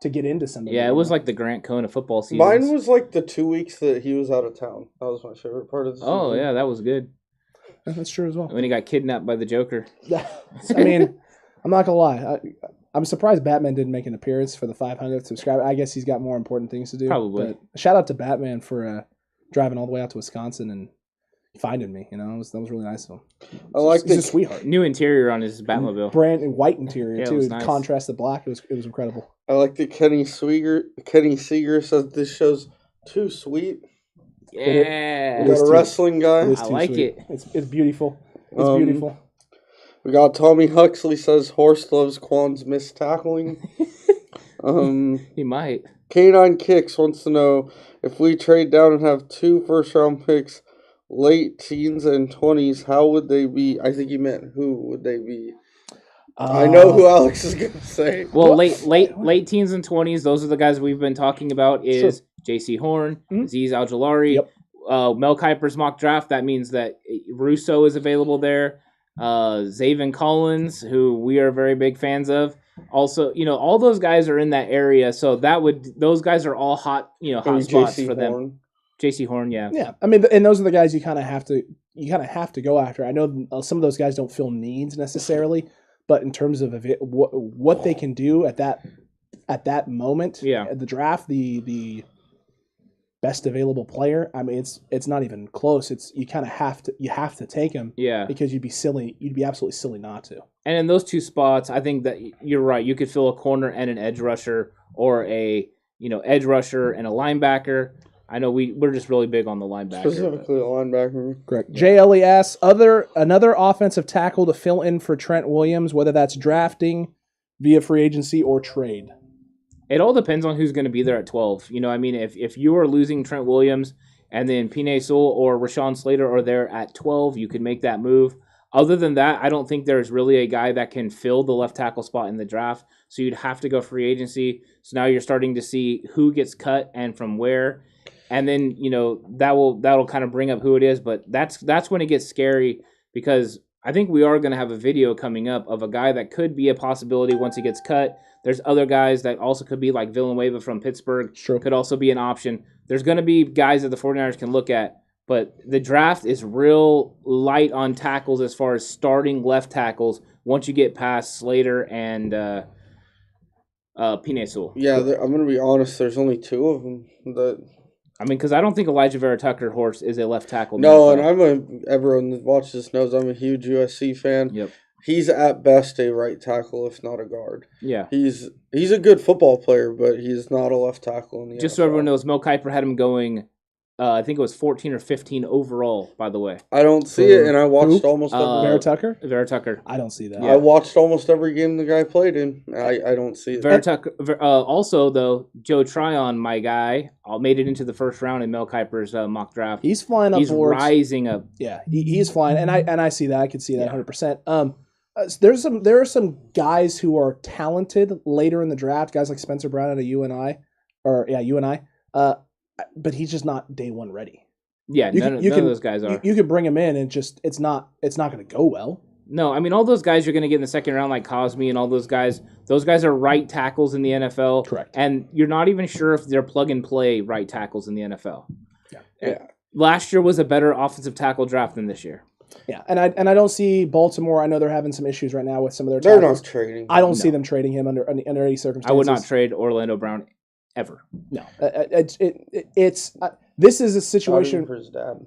get into some of it. Yeah, it was like the Grant Cohn of football season. Mine was like the 2 weeks that he was out of town. That was my favorite part of the season. Oh yeah, that was good. That's true as well. When he got kidnapped by the Joker. I mean, I'm not gonna lie. I'm surprised Batman didn't make an appearance for the 500th subscriber. I guess he's got more important things to do. Probably. But shout out to Batman for driving all the way out to Wisconsin and finding me. That was really nice of him. He's a sweetheart. New interior on his Batmobile. Brand and white interior too. Nice. Contrast the black. It was incredible. I like that Kenny Seeger says this show's too sweet. Yeah. We got a wrestling guy. I like it. It's beautiful. It's beautiful. We got Tommy Huxley says Horst loves Quan's missed tackling. He might. Canine Kicks wants to know if we trade down and have 2 first-round picks, late teens and 20s, how would they be? I think he meant who would they be? I know who Alex is going to say. Well, late teens and 20s, those are the guys we've been talking about is J.C. Horn, Azeez Al-Jalaari, Mel Kiper's mock draft. That means that Russo is available there. Zaven Collins, who we are very big fans of. Also, all those guys are in that area, so those guys are all hot, hot spots for them. J.C. Horn, yeah. Yeah, I mean, and those are the guys you kind of have to go after. I know some of those guys don't fill needs necessarily, but in terms of what they can do at that moment, at the draft, the best available player. I mean, it's not even close. You have to take him, because you'd be absolutely silly not to. And in those 2 spots, I think that you're right. You could fill a corner and an edge rusher, or a edge rusher and a linebacker. I know we're just really big on the linebacker. Specifically a linebacker. Correct. Jay Ellie asks, another offensive tackle to fill in for Trent Williams, whether that's drafting, via free agency, or trade. It all depends on who's going to be there at 12. If you are losing Trent Williams and then Penei Sewell or Rashawn Slater are there at 12, you could make that move. Other than that, I don't think there's really a guy that can fill the left tackle spot in the draft. So you'd have to go free agency. So now you're starting to see who gets cut and from where. And then, that'll kind of bring up who it is. But that's when it gets scary, because I think we are going to have a video coming up of a guy that could be a possibility once he gets cut. There's other guys that also could be, like Villanueva from Pittsburgh. Sure. Could also be an option. There's going to be guys that the 49ers can look at. But the draft is real light on tackles as far as starting left tackles once you get past Slater and Penei Sewell. Yeah, I'm going to be honest. There's only 2 of them that... because I don't think Elijah Vera Tucker Horse is a left tackle. No, and everyone that watches this knows I'm a huge USC fan. Yep. He's at best a right tackle, if not a guard. Yeah. He's a good football player, but he's not a left tackle in the Just NFL. so everyone knows, Mel Kiper had him going, I think it was 14 or 15 overall, by the way. I don't see it, and I watched almost every... Vera Tucker? Vera Tucker. I don't see that. I watched almost every game the guy played in. I don't see it. Vera Tucker. Also, though, Joe Tryon, my guy, made it into the first round in Mel Kiper's mock draft. He's flying up. He's rising up. Yeah, he's flying, and I see that. I can see that 100%. There are some guys who are talented later in the draft, guys like Spencer Brown out of UNI, but he's just not day one ready. Yeah, none of those guys are. You could bring him in and just it's not going to go well. No, I mean, all those guys you're going to get in the second round, like Cosme and all those guys are right tackles in the NFL. Correct. And you're not even sure if they're plug-and-play right tackles in the NFL. Yeah. Last year was a better offensive tackle draft than this year. Yeah, and I don't see Baltimore. I know they're having some issues right now with some of their They're tackles. not trading. I don't see them trading him under any circumstances. I would not trade Orlando Brown ever. No, this is a situation for his dad.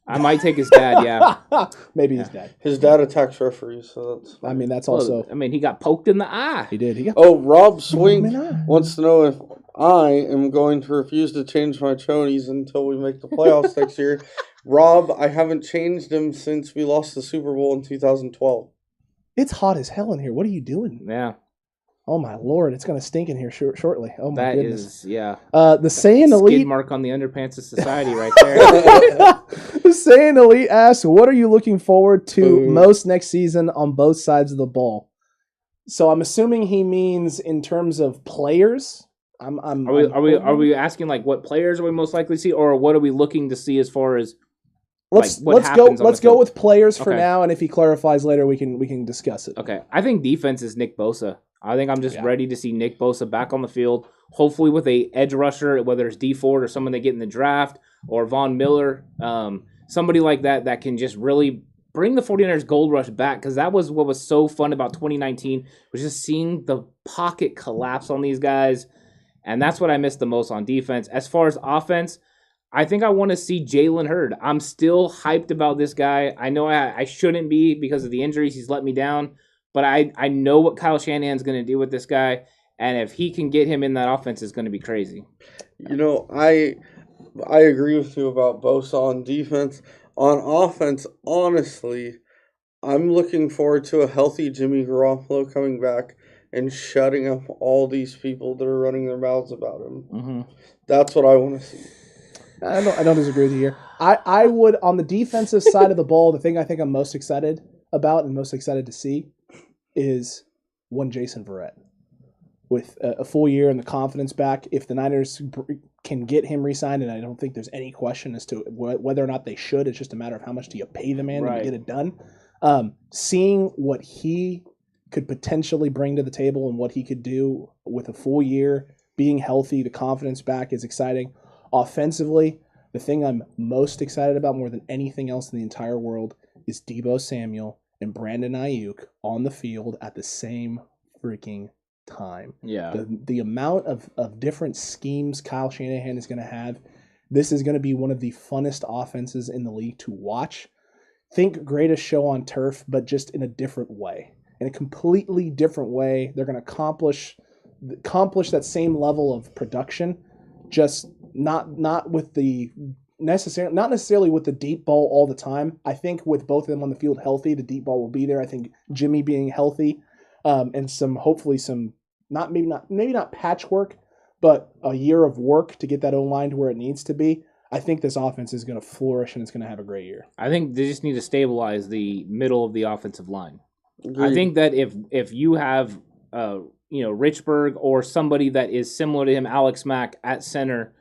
I might take his dad, yeah. Maybe his dad. His dad attacks referees, so that's... I mean, that's also... he got poked in the eye. He did. Rob Swink wants to know if I am going to refuse to change my chonies until we make the playoffs next year. Rob, I haven't changed them since we lost the Super Bowl in 2012. It's hot as hell in here. What are you doing? Yeah. Oh, my Lord. It's going to stink in here shortly. Oh, my goodness. Yeah. The Saiyan Elite... Skid mark on the underpants of society right there. The Saiyan Elite asks, what are you looking forward to most next season on both sides of the ball? So I'm assuming he means in terms of players. Are we asking like what players are we most likely to see, or what are we looking to see as far as let's go with players for now, and if he clarifies later, we can discuss it. Okay, I think defense is Nick Bosa. I think I'm just ready to see Nick Bosa back on the field, hopefully with a edge rusher, whether it's D Ford or someone they get in the draft, or Von Miller, somebody like that can just really bring the 49ers gold rush back, because that was what was so fun about 2019, was just seeing the pocket collapse on these guys, and that's what I missed the most on defense. As far as offense, I think I want to see Jalen Hurd. I'm still hyped about this guy. I know I shouldn't be because of the injuries. He's let me down. But I know what Kyle Shanahan's going to do with this guy. And if he can get him in that offense, it's going to be crazy. You know, I agree with you about Bosa on defense. On offense, honestly, I'm looking forward to a healthy Jimmy Garoppolo coming back and shutting up all these people that are running their mouths about him. Mm-hmm. That's what I want to see. I don't disagree with you here. I would, on the defensive side of the ball, the thing I think I'm most excited about and most excited to see is one Jason Verrett. With a full year and the confidence back, if the Niners can get him re-signed, and I don't think there's any question as to whether or not they should, it's just a matter of how much do you pay the man to get it done. Seeing what he could potentially bring to the table and what he could do with a full year, being healthy, the confidence back is exciting. Offensively, the thing I'm most excited about more than anything else in the entire world is Deebo Samuel and Brandon Ayuk on the field at the same freaking time. Yeah. The amount of different schemes Kyle Shanahan is going to have, this is going to be one of the funnest offenses in the league to watch. Think Greatest Show on Turf, but just in a different way. In a completely different way. They're going to accomplish that same level of production, just not necessarily with the deep ball all the time. I think with both of them on the field healthy, the deep ball will be there. I think Jimmy being healthy, and hopefully some maybe not patchwork, but a year of work to get that O-line to where it needs to be. I think this offense is going to flourish and it's going to have a great year. I think they just need to stabilize the middle of the offensive line. Agreed. I think that if you have Richberg or somebody that is similar to him, Alex Mack at center,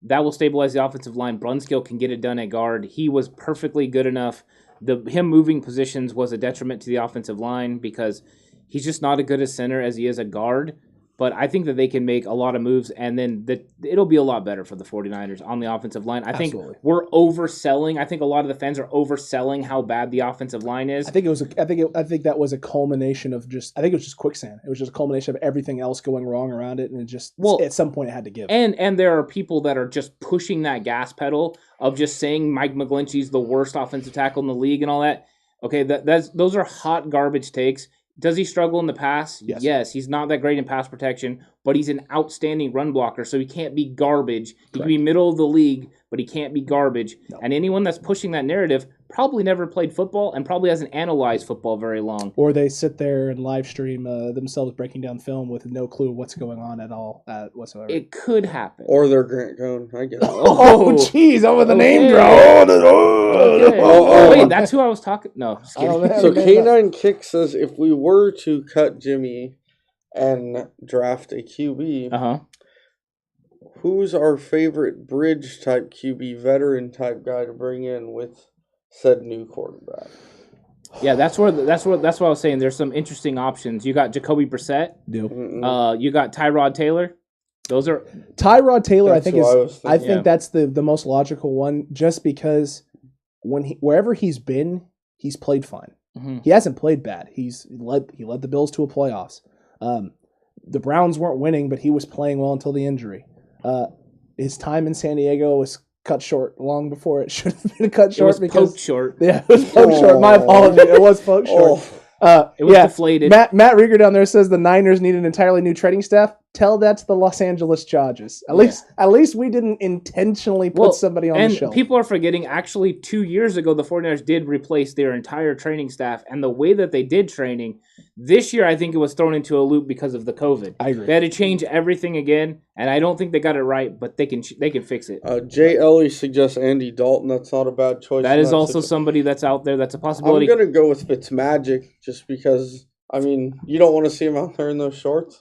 that will stabilize the offensive line. Brunskill can get it done at guard. He was perfectly good enough. Him moving positions was a detriment to the offensive line because he's just not as good a center as he is a guard. But I think that they can make a lot of moves, and then it'll be a lot better for the 49ers on the offensive line. I think we're overselling. I think a lot of the fans are overselling how bad the offensive line is. I think that was a culmination of I think it was just quicksand. It was just a culmination of everything else going wrong around it, and at some point it had to give. And there are people that are just pushing that gas pedal of just saying Mike McGlinchey's the worst offensive tackle in the league and all that. Okay, those are hot garbage takes. Does he struggle in the pass? Yes. He's not that great in pass protection, but he's an outstanding run blocker, so he can't be garbage. He can be middle of the league, but he can't be garbage. No. And anyone that's pushing that narrative probably never played football and probably hasn't analyzed football very long. Or they sit there and live stream themselves breaking down film with no clue what's going on at all whatsoever. It could happen. Or they're Grant Cohn, I guess. Jeez, over the name drop. Wait, that's who I was talking. No, just kidding. So K9 Kick says if we were to cut Jimmy and draft a QB, who's our favorite bridge type QB, veteran type guy to bring in with said new quarterback? Yeah, that's what I was saying. There's some interesting options. You got Jacoby Brissett. You got Tyrod Taylor. Those are Tyrod Taylor. I think that's the most logical one, just because wherever he's been, he's played fine. Mm-hmm. He hasn't played bad. He led the Bills to a playoffs. The Browns weren't winning, but he was playing well until the injury. His time in San Diego was cut short long before it should have been cut short. Poked short. Yeah, it was poked short. My apologies. It was poked short. It was deflated. Matt Rieger down there says the Niners need an entirely new training staff. Tell that to the Los Angeles Chargers. At least we didn't intentionally put somebody on the shelf. And people are forgetting, actually, 2 years ago, the 49ers did replace their entire training staff. And the way that they did training, this year, I think it was thrown into a loop because of the COVID. I agree. They had to change everything again, and I don't think they got it right, but they can fix it. Jay Ellie suggests Andy Dalton. That's not a bad choice. That is also somebody that's out there. That's a possibility. I'm going to go with Fitzmagic just because, you don't want to see him out there in those shorts.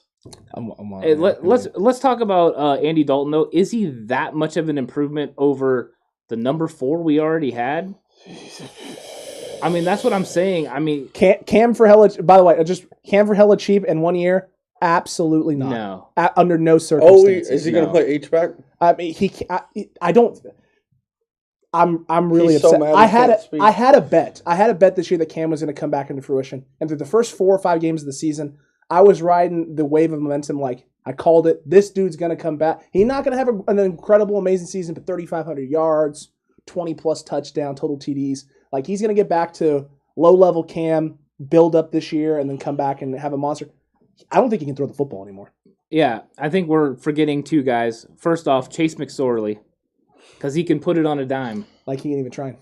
Let's talk about Andy Dalton, though. Is he that much of an improvement over the number 4 we already had? That's what I'm saying. Cam for hella. By the way, Cam for hella cheap in 1 year. Absolutely not. No, under no circumstances. Is he going to play H-back? I don't. I'm really upset. So I had a bet. I had a bet this year that Cam was going to come back into fruition, and through the first 4 or 5 games of the season, I was riding the wave of momentum like I called it. This dude's going to come back. He's not going to have an incredible, amazing season, but 3,500 yards, 20-plus touchdown, total TDs. Like, he's going to get back to low-level Cam, build up this year, and then come back and have a monster. I don't think he can throw the football anymore. Yeah, I think we're forgetting two guys. First off, Chase McSorley, because he can put it on a dime. Like, he ain't even trying.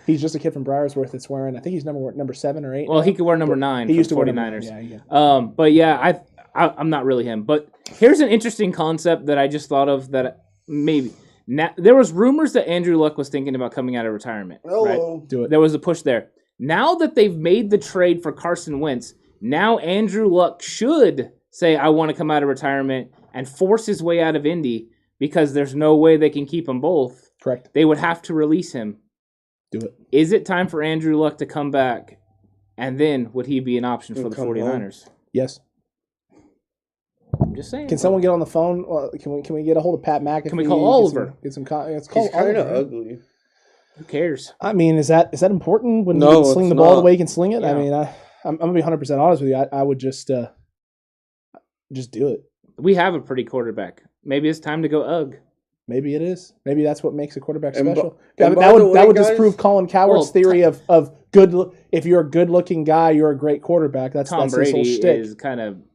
He's just a kid from Briarsworth that's wearing, I think he's number 7 or 8. Well, he could wear number 9 he for used to 49ers. Yeah. But yeah, I'm not really him. But here's an interesting concept that I just thought of that maybe. Now, there was rumors that Andrew Luck was thinking about coming out of retirement. Hello. Right? Do it. There was a push there. Now that they've made the trade for Carson Wentz, now Andrew Luck should say, I want to come out of retirement and force his way out of Indy because there's no way they can keep them both. Correct. They would have to release him. Do it. Is it time for Andrew Luck to come back? And then would he be an option for the 49ers? Yes. I'm just saying. Can someone get on the phone? Can we get a hold of Pat McAfee? Can we call Oliver? It's called He's kind of Oliver. ugly. Who cares? I mean, is that important when No, you can sling it's the ball not. the way you can sling it? Yeah. I mean, I'm gonna be 100% honest with you. I would just do it. We have a pretty quarterback. Maybe it's time to go Ugg. Maybe it is. Maybe that's what makes a quarterback And special. and That by the way, would guys- disprove Colin Coward's Well, theory of good. If you're a good-looking guy, you're a great quarterback. That's Tom his whole Brady shtick.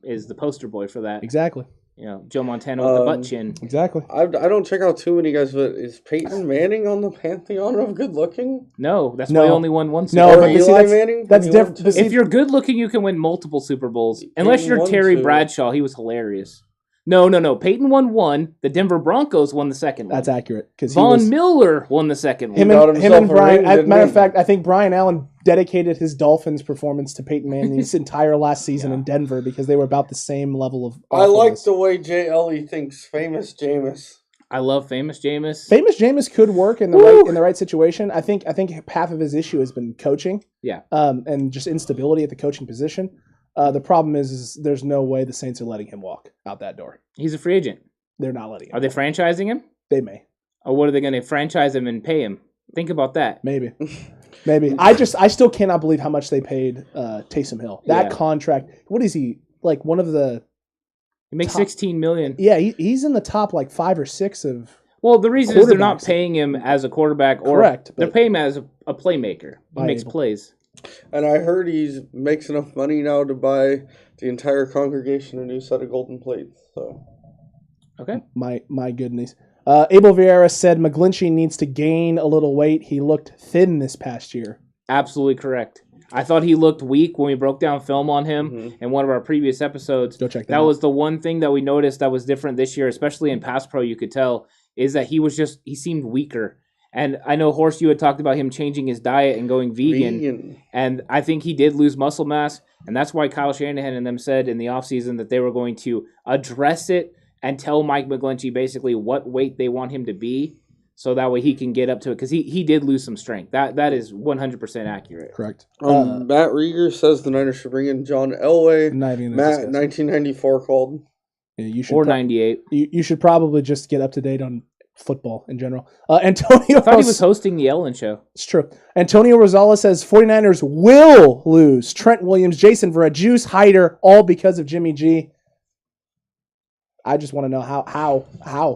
is the poster boy for that. Exactly. You know, Joe Montana with the butt chin. Exactly. I don't check out too many guys, but is Peyton Manning on the pantheon of good looking? No, that's No. why he only won one Super No, Bowl. but see, Eli Manning? that's He won different. two. But see, If you're good looking, you can win multiple Super Bowls. Unless you're won Terry two. Bradshaw. He was hilarious. No. Peyton won one. The Denver Broncos won the second one. that's accurate because Von Miller won the second him one. got and himself a Brian. ring, As a didn't matter he? of fact, I think Brian Allen dedicated his Dolphins performance to Peyton Manning's entire last season in Denver because they were about the same level of. I like awfulness. the way JLE thinks. Famous Jameis. I love Famous Jameis. Famous Jameis could work in the right situation. I think half of his issue has been coaching. Yeah. And just instability at the coaching position. The problem is there's no way the Saints are letting him walk out that door. He's a free agent. They're not letting him. Are they franchising him? They may. Or what are they going to franchise him and pay him? Think about that. Maybe. I still cannot believe how much they paid Taysom Hill. That Yeah. contract. What is he? Like one of the He makes Top- $16 million. Yeah, he's in the top like 5 or 6 of. Well, the reason is they're not Quarterbacks. paying him as a quarterback, or Correct, they're but- paying him as a playmaker. He makes Viable. plays. And I heard he makes enough money now to buy the entire congregation a new set of golden plates. So Okay. My goodness. Abel Vieira said McGlinchey needs to gain a little weight. He looked thin this past year. Absolutely correct. I thought he looked weak when we broke down film on him in one of our previous episodes. Go check that That out. was the one thing that we noticed that was different this year, especially in pass pro. You could tell is that he seemed weaker. And I know, Horst, you had talked about him changing his diet and going vegan. And I think he did lose muscle mass. And that's why Kyle Shanahan and them said in the offseason that they were going to address it and tell Mike McGlinchey basically what weight they want him to be so that way he can get up to it. Because he did lose some strength. That is 100% accurate. Correct. Matt Rieger says the Niners should bring in John Elway. Not even gonna Matt, discuss. 1994 called. Yeah, you should Or 98. you should probably just get up to date on football in general. Antonio I thought he was hosting the Ellen Show. It's true. Antonio Rosales says 49ers will lose Trent Williams, Jason Verrett, Juice Hyder, all because of Jimmy G. I just want to know how.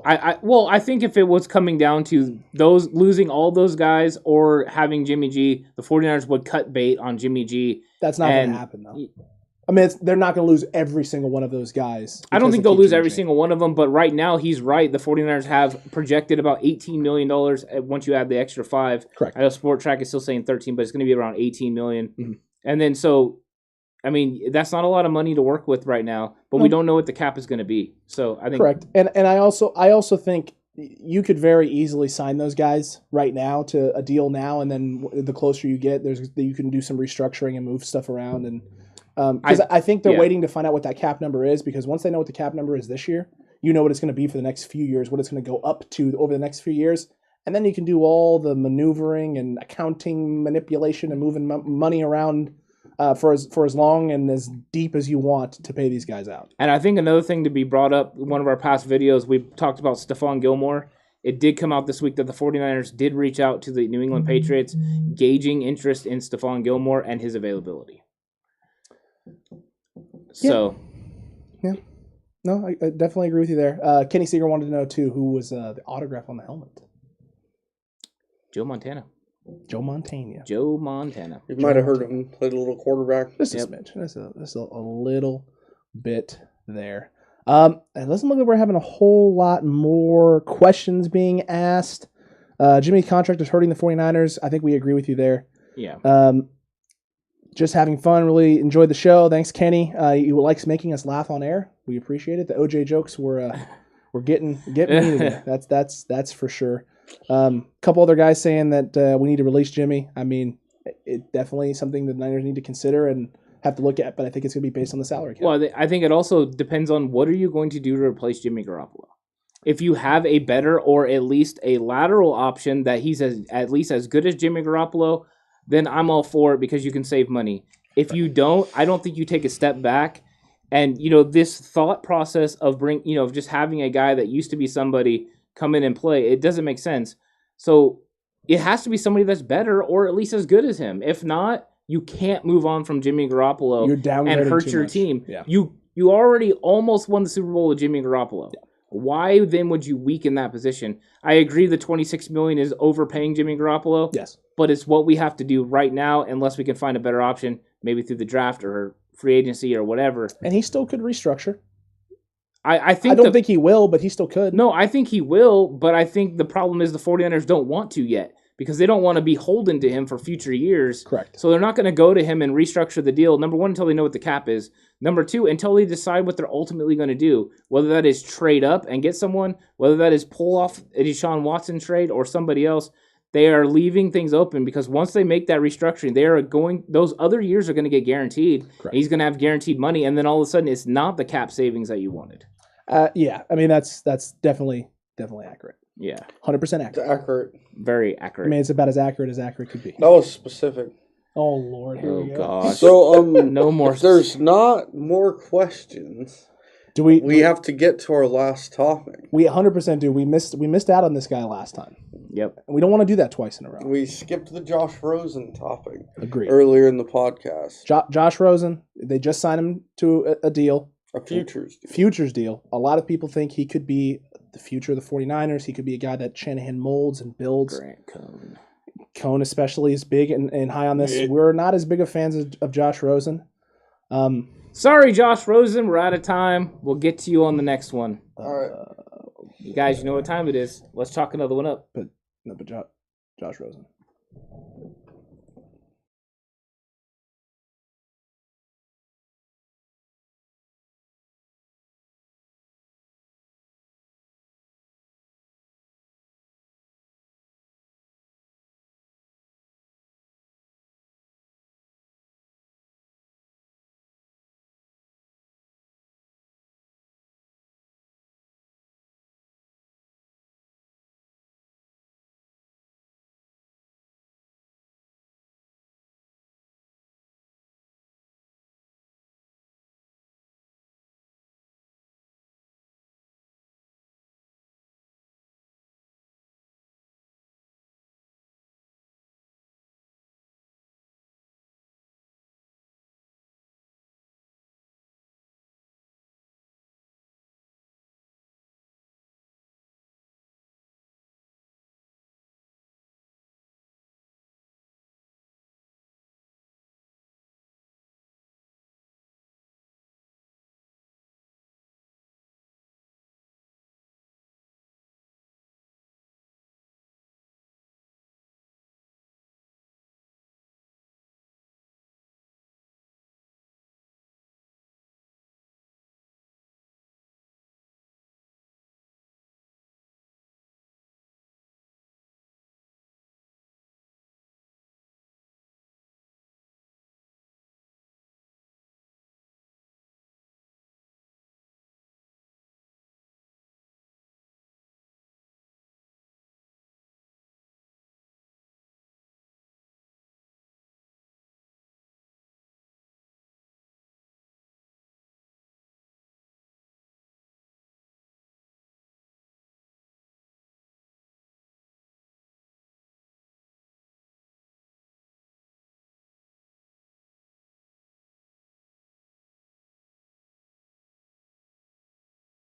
I think if it was coming down to those losing all those guys or having Jimmy G, the 49ers would cut bait on Jimmy G. That's not going to happen, though. I mean, they're not going to lose every single one of those guys. I don't because think they they'll keep lose Jimmy every G. single one of them, but right now he's right. The 49ers have projected about $18 million once you add the extra 5. Correct. I know Sport Track is still saying 13, but it's going to be around $18 million. Mm-hmm. And then I mean, that's not a lot of money to work with right now, but we don't know what the cap is going to be. So I think Correct. And I also think you could very easily sign those guys right now to a deal now, and then the closer you get, you can do some restructuring and move stuff around. And because I think they're waiting to find out what that cap number is, because once they know what the cap number is this year, you know what it's going to be for the next few years, what it's going to go up to over the next few years. And then you can do all the maneuvering and accounting manipulation and moving money around for as long and as deep as you want to pay these guys out. And I think another thing to be brought up, one of our past videos, we talked about Stephon Gilmore. It did come out this week that the 49ers did reach out to the New England Patriots, gauging interest in Stephon Gilmore and his availability. So, Yeah. No, I definitely agree with you there. Kenny Seeger wanted to know, too, who was the autograph on the helmet. Joe Montana. Joe Montana. Joe Montana. You might have heard of him. Played a little quarterback. Just a smidge. Just a little bit there. And it doesn't look like we're having a whole lot more questions being asked. Jimmy's contract is hurting the 49ers. I think we agree with you there. Yeah. Just having fun. Really enjoyed the show. Thanks, Kenny. You likes making us laugh on air. We appreciate it. The OJ jokes were getting me today. That's for sure. Couple other guys saying that we need to release Jimmy. I mean, it definitely something the Niners need to consider and have to look at, but I think it's going to be based on the salary cap. Well, I think it also depends on what are you going to do to replace Jimmy Garoppolo. If you have a better or at least a lateral option that he's at least as good as Jimmy Garoppolo, then I'm all for it because you can save money. If you don't, I don't think you take a step back. And, this thought process of just having a guy that used to be somebody come in and play, it doesn't make sense. So it has to be somebody that's better or at least as good as him. If not, you can't move on from Jimmy Garoppolo and hurt your team. Yeah. You already almost won the Super Bowl with Jimmy Garoppolo. Yeah. Why then would you weaken that position? I agree the $26 million is overpaying Jimmy Garoppolo. Yes. But it's what we have to do right now unless we can find a better option, maybe through the draft or free agency or whatever. And he still could restructure. I don't think he will, but he still could. No, I think he will, but I think the problem is the 49ers don't want to yet because they don't want to be beholden to him for future years. Correct. So they're not going to go to him and restructure the deal, number one, until they know what the cap is. Number two, until they decide what they're ultimately going to do, whether that is trade up and get someone, whether that is pull off a Deshaun Watson trade or somebody else. They are leaving things open because once they make that restructuring, those other years are going to get guaranteed. He's going to have guaranteed money, and then all of a sudden it's not the cap savings that you wanted. Yeah, I mean that's definitely accurate. Yeah, 100% accurate. It's accurate. Very accurate. I mean, it's about as accurate could be. That was specific. Oh Lord, here we go. Gosh. So no more. If there's not more questions, we have to get to our last topic. We 100% do. We missed out on this guy last time. Yep. And we don't want to do that twice in a row. We skipped the Josh Rosen topic. Agreed. Earlier in the podcast. Josh Rosen, they just signed him to a deal. A futures deal. Futures deal. A lot of people think he could be the future of the 49ers. He could be a guy that Shanahan molds and builds. Grant Cohn. Cohn especially is big and high on this. Yeah. We're not as big of fans of Josh Rosen. Sorry, Josh Rosen. We're out of time. We'll get to you on the next one. All right. You guys, you know what time it is. Let's chalk another one up. But Josh Rosen.